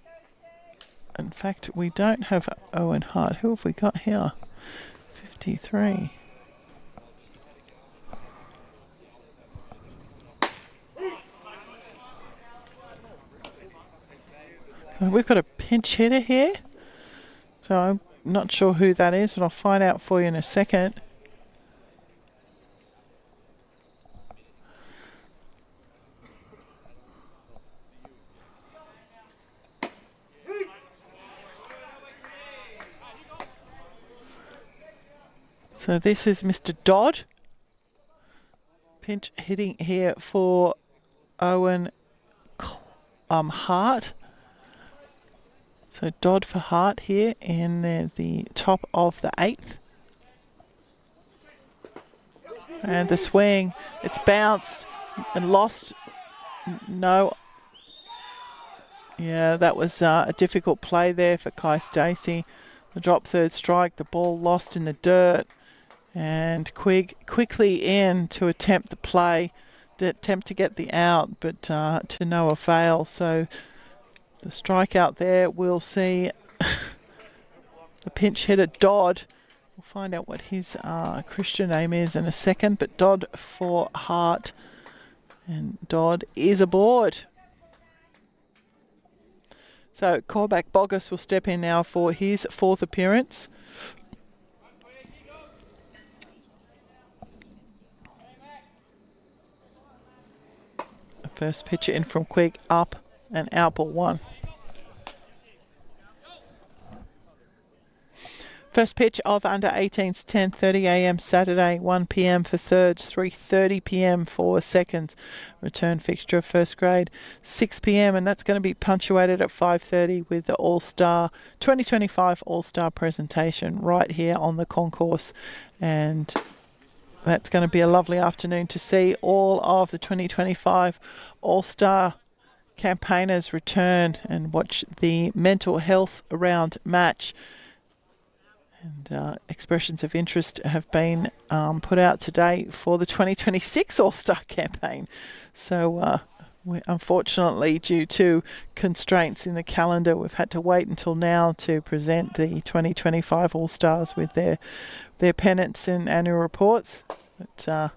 In fact, we don't have Owen Hart. Who have we got here? 53. So we've got a pinch hitter here. So I'm not sure who that is, but I'll find out for you in a second. So this is Mr. Dodd. Pinch hitting here for Owen Hart. So Dodd for Hart here in the top of the 8th. And the swing, it's bounced and lost. No. Yeah, that was a difficult play there for Kai Stacey. The drop third strike, the ball lost in the dirt. And Quigg quickly in to attempt the play, to attempt to get the out, but to no avail. So the strikeout there, we'll see the pinch hitter Dodd. We'll find out what his Christian name is in a second, but Dodd for Hart, and Dodd is aboard. So Cormac Boggess will step in now for his 4th appearance. The first pitcher in from Quigg, up and out ball 1. First pitch of under 18s, 10:30 a.m. Saturday, 1 p.m. for thirds, 3:30 p.m. for seconds. Return fixture of first grade, 6 p.m. and that's going to be punctuated at 5:30 with the All-Star 2025 All-Star presentation right here on the concourse. And that's going to be a lovely afternoon to see all of the 2025 All-Star campaigners return and watch the mental health round match. And expressions of interest have been put out today for the 2026 All-Star campaign. So unfortunately, due to constraints in the calendar, we've had to wait until now to present the 2025 All-Stars with their pennants and annual reports. But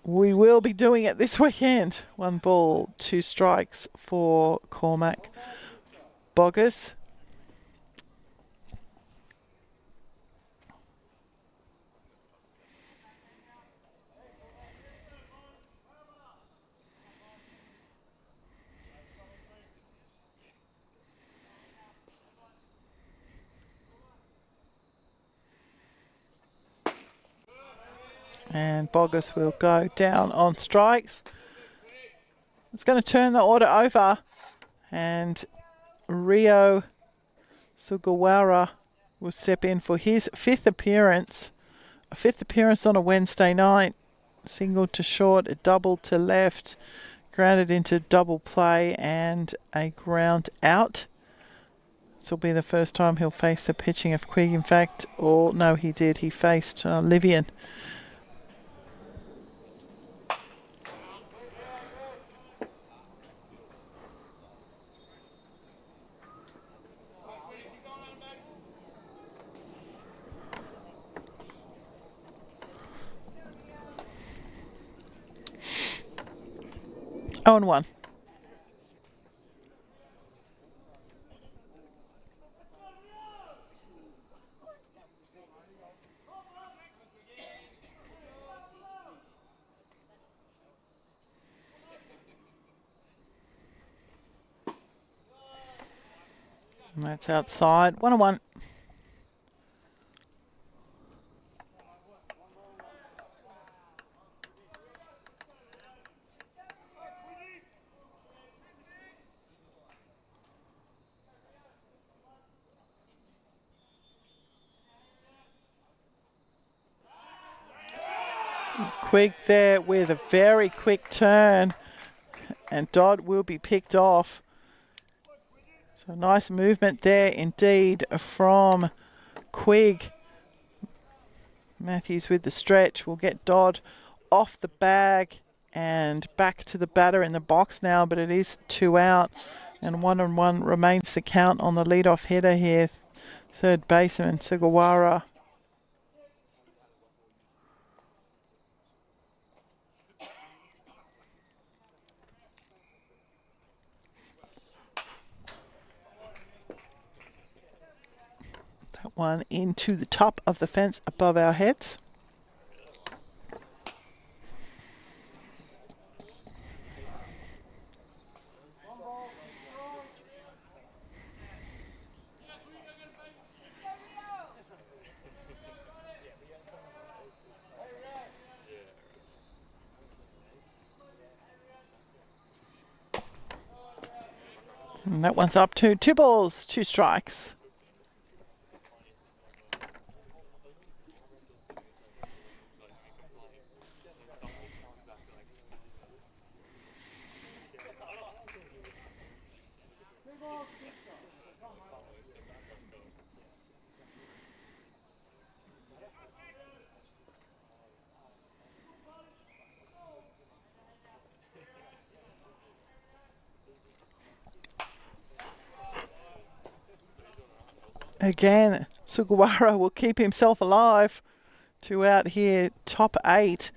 we will be doing it this weekend. 1 ball, 2 strikes for Cormac Boggess. And Boggess will go down on strikes. It's going to turn the order over. And Rio Sugawara will step in for his 5th appearance. A 5th appearance on a Wednesday night. Single to short, a double to left. Grounded into double play and a ground out. This will be the first time he'll face the pitching of Quigg. In fact, or no, he did. He faced Livian. Oh, and 1. And that's outside. 1 and 1. Quigg there with a very quick turn, and Dodd will be picked off. So nice movement there indeed from Quigg. Matthews with the stretch will get Dodd off the bag and back to the batter in the box now, but it is 2 out, and 1-1 remains the count on the leadoff hitter here, third baseman Sugawara. That one into the top of the fence above our heads. And that one's up to 2 balls, 2 strikes. Again, Sugawara will keep himself alive. 2 out here, top 8.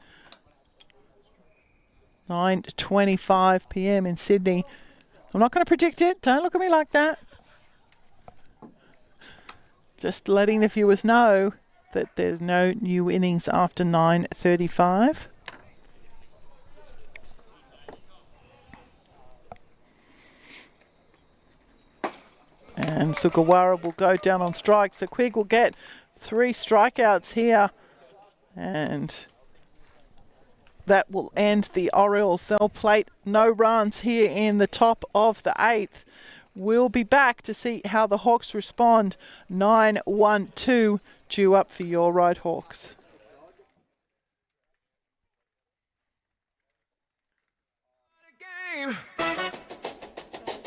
9:25 p.m. in Sydney. I'm not going to predict it. Don't look at me like that. Just letting the viewers know that there's no new innings after 9:35. And Sugawara will go down on strikes. So Quigg will get 3 strikeouts here. And that will end the Orioles. They'll plate no runs here in the top of the 8th. We'll be back to see how the Hawks respond. 9-1-2 due up for your Ryde Hawks.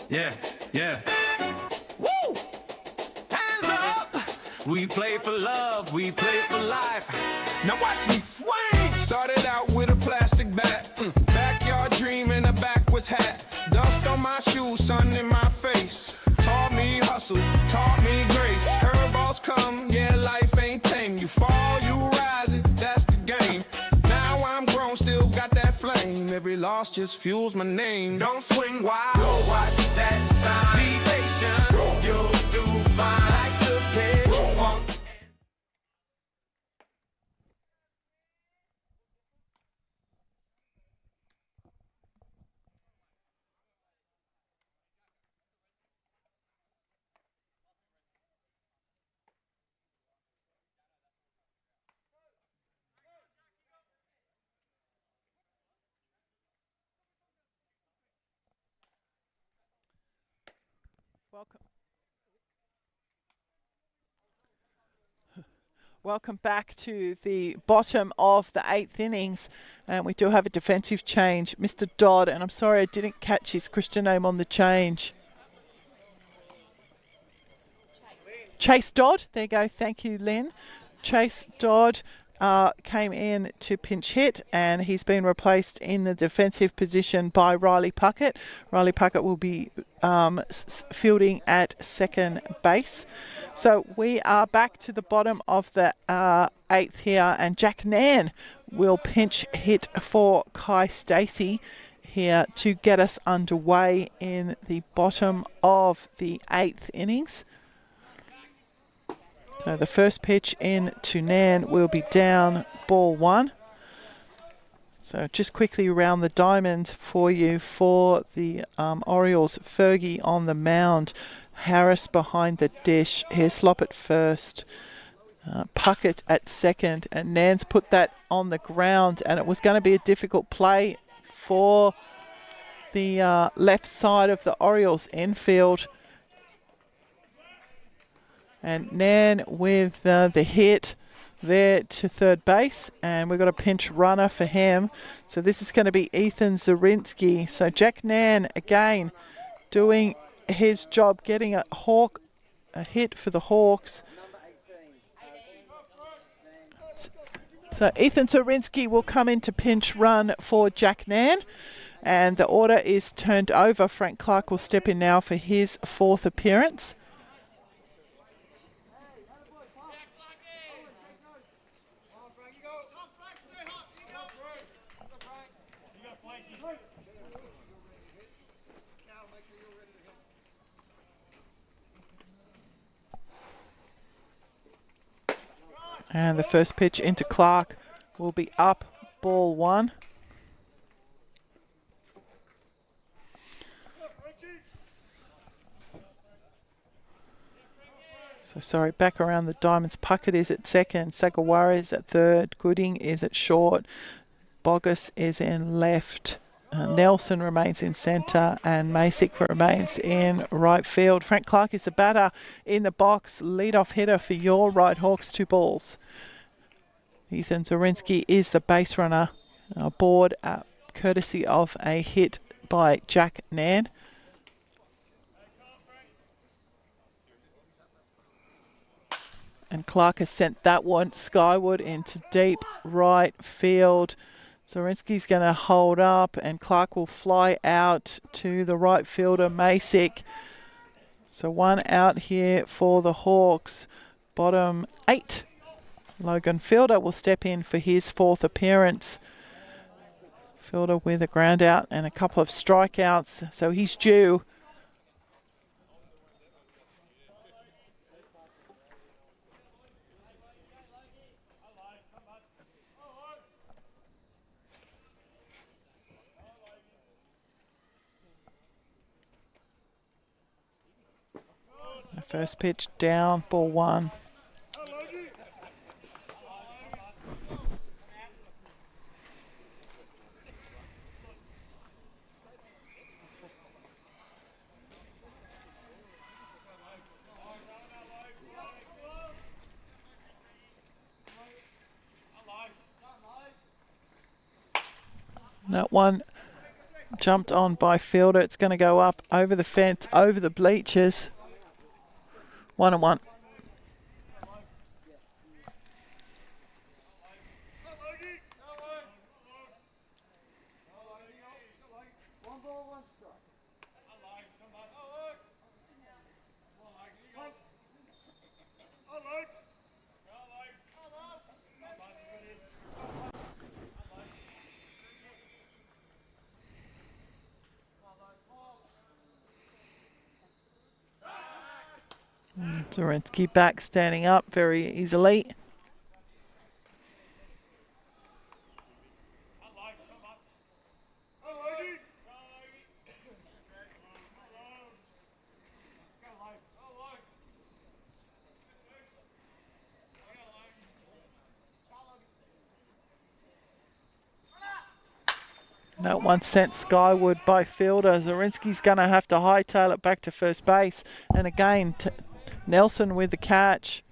Yeah, yeah. Woo! Hands up! We play for love, we play for life. Now watch me swing! Started out with a plastic bat. Backyard dream in a backwards hat. Dust on my shoes, sun in my face. Taught me hustle, taught me grace. Curveballs come, yeah, life ain't tame. You fall, you rise, that's the game. Now I'm grown, still got that flame. Every loss just fuels my name. Don't swing wild, go watch that sign. Be patient, you'll do fine. Life's a pitch, funk. Welcome back to the bottom of the 8th innings. And we do have a defensive change. Mr. Dodd, and I'm sorry I didn't catch his Christian name on the change. Chase Dodd. There you go. Thank you, Lynn. Chase Dodd came in to pinch hit, and he's been replaced in the defensive position by Riley Puckett. Riley Puckett will be fielding at second base. So we are back to the bottom of the 8th here, and Jack Nairn will pinch hit for Kai Stacey here to get us underway in the bottom of the 8th innings. So the first pitch in to Nairn will be down, ball 1. So just quickly around the diamond for you for the Orioles. Fergie on the mound. Harris behind the dish. Hislop at first. Puckett at second. And Nairn's put that on the ground. And it was going to be a difficult play for the left side of the Orioles infield. And Nairn with the hit. there to third base, and we've got a pinch runner for him. So this is going to be Ethan Zarinsky. So Jack Nan again doing his job, getting a hit for the Hawks. So Ethan Zarinsky will come in to pinch run for Jack Nan, and the order is turned over. Frank Clark will step in now for his 4th appearance. And the first pitch into Clark will be up, ball 1. So sorry, back around the diamonds. Puckett is at second, Sagawara is at third, Gooding is at short, Bogus is in left, Nelson remains in centre, and Masick remains in right field. Frank Clark is the batter in the box, lead-off hitter for your Ryde Hawks, 2 balls. Ethan Zarinsky is the base runner aboard, courtesy of a hit by Jack Nan. And Clark has sent that one skyward into deep right field. Zarinsky's going to hold up, and Clark will fly out to the right fielder, Masick. So 1 out here for the Hawks. Bottom 8. Logan Fielder will step in for his 4th appearance. Fielder with a ground out and a couple of strikeouts, so he's due. The first pitch down, ball 1. That one jumped on by Fielder. It's going to go up over the fence, over the bleachers. 1-1. Zarinsky back, standing up very easily. That one sent skyward by Fielder. Zarinsky's going to have to hightail it back to first base. And again, Nelson with the catch.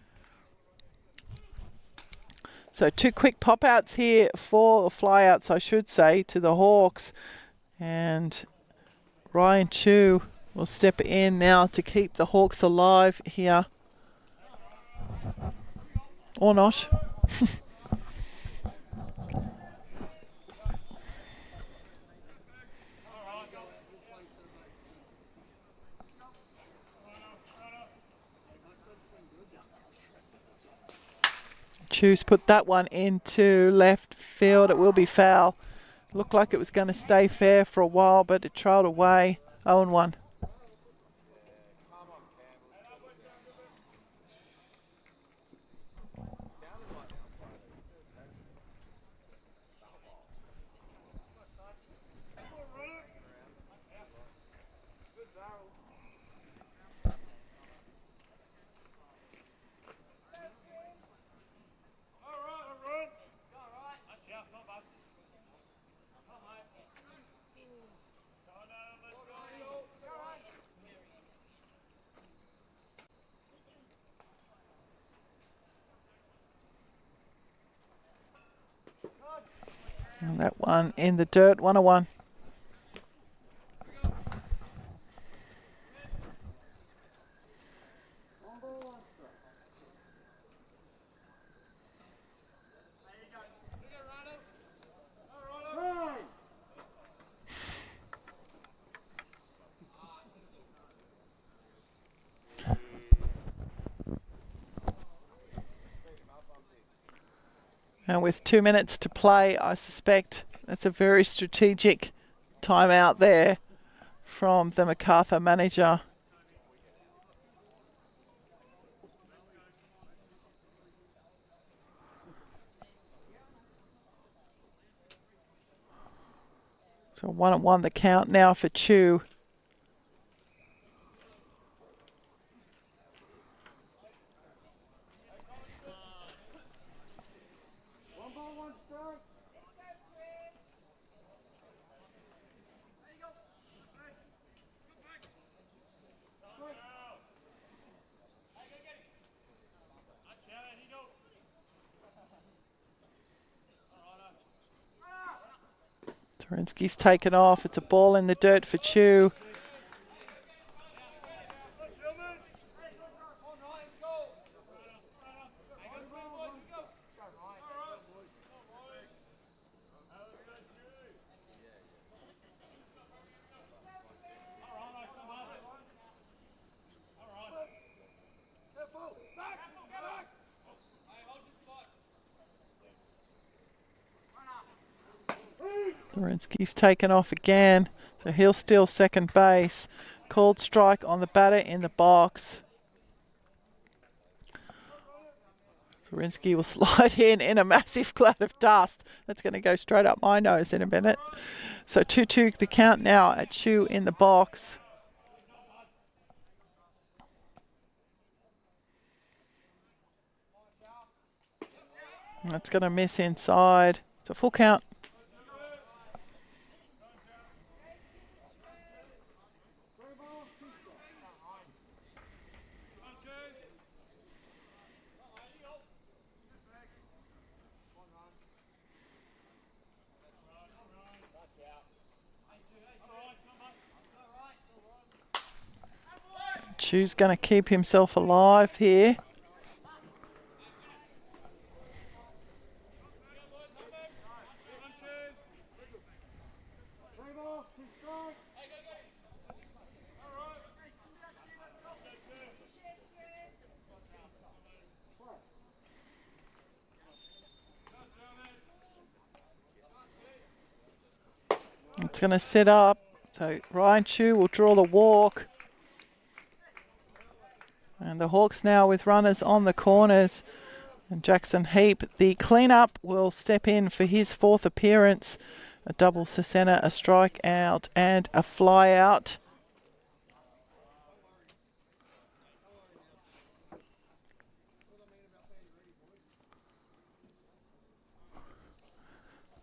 So 2 quick pop-outs here, 4 fly-outs, I should say, to the Hawks. And Ryan Chu will step in now to keep the Hawks alive here. Or not. Chu's put that one into left field. It will be foul. Looked like it was going to stay fair for a while, but it trailed away. 0-1. And that one in the dirt, 101. And with 2 minutes to play, I suspect that's a very strategic timeout there from the Macarthur manager. So 1-1 the count now for Chew. Torinsky's taken off. It's a ball in the dirt for Chew. Torinsky's taken off again, so he'll steal second base. Called strike on the batter in the box. Torinsky will slide in a massive cloud of dust. That's going to go straight up my nose in a minute. So 2-2 the count now at Chew in the box. That's going to miss inside. It's a full count. Chew's going to keep himself alive here. It's going to set up. So Ryan Chew will draw the walk. And the Hawks now with runners on the corners. And Jackson Heap, the cleanup, will step in for his fourth appearance. A double Cesena, a strikeout and a fly out.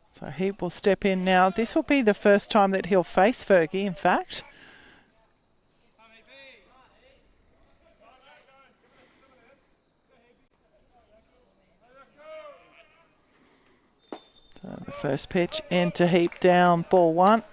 So Heap will step in now. This will be the first time that he'll face Fergie, in fact. So the first pitch into Heap down, ball one.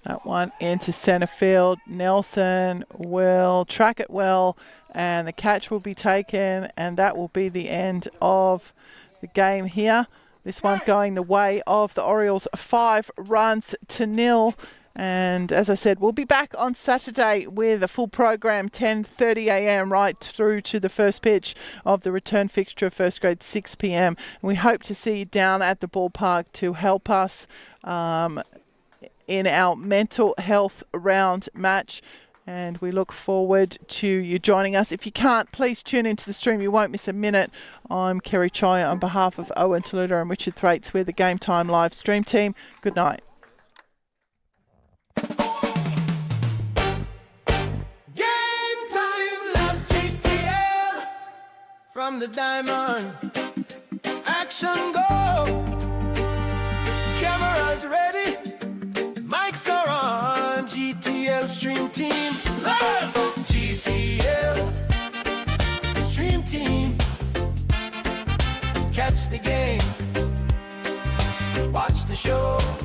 That one into centre field. Nelson will track it well, and the catch will be taken, and that will be the end of the game here. This one going the way of the Orioles, 5 runs to 0. And as I said, we'll be back on Saturday with a full program, 10:30 a.m. right through to the first pitch of the return fixture of first grade, 6 p.m. And we hope to see you down at the ballpark to help us in our mental health round match. And we look forward to you joining us. If you can't, please tune into the stream. You won't miss a minute. I'm Kerry Choya on behalf of Owen Taluta and Richard Thraitz. We're the Game Time live stream team. Good night. Game time, love GTL from the diamond. action go. Cameras ready, mics are on. GTL Stream Team live. GTL Stream Team. Catch the game, watch the show.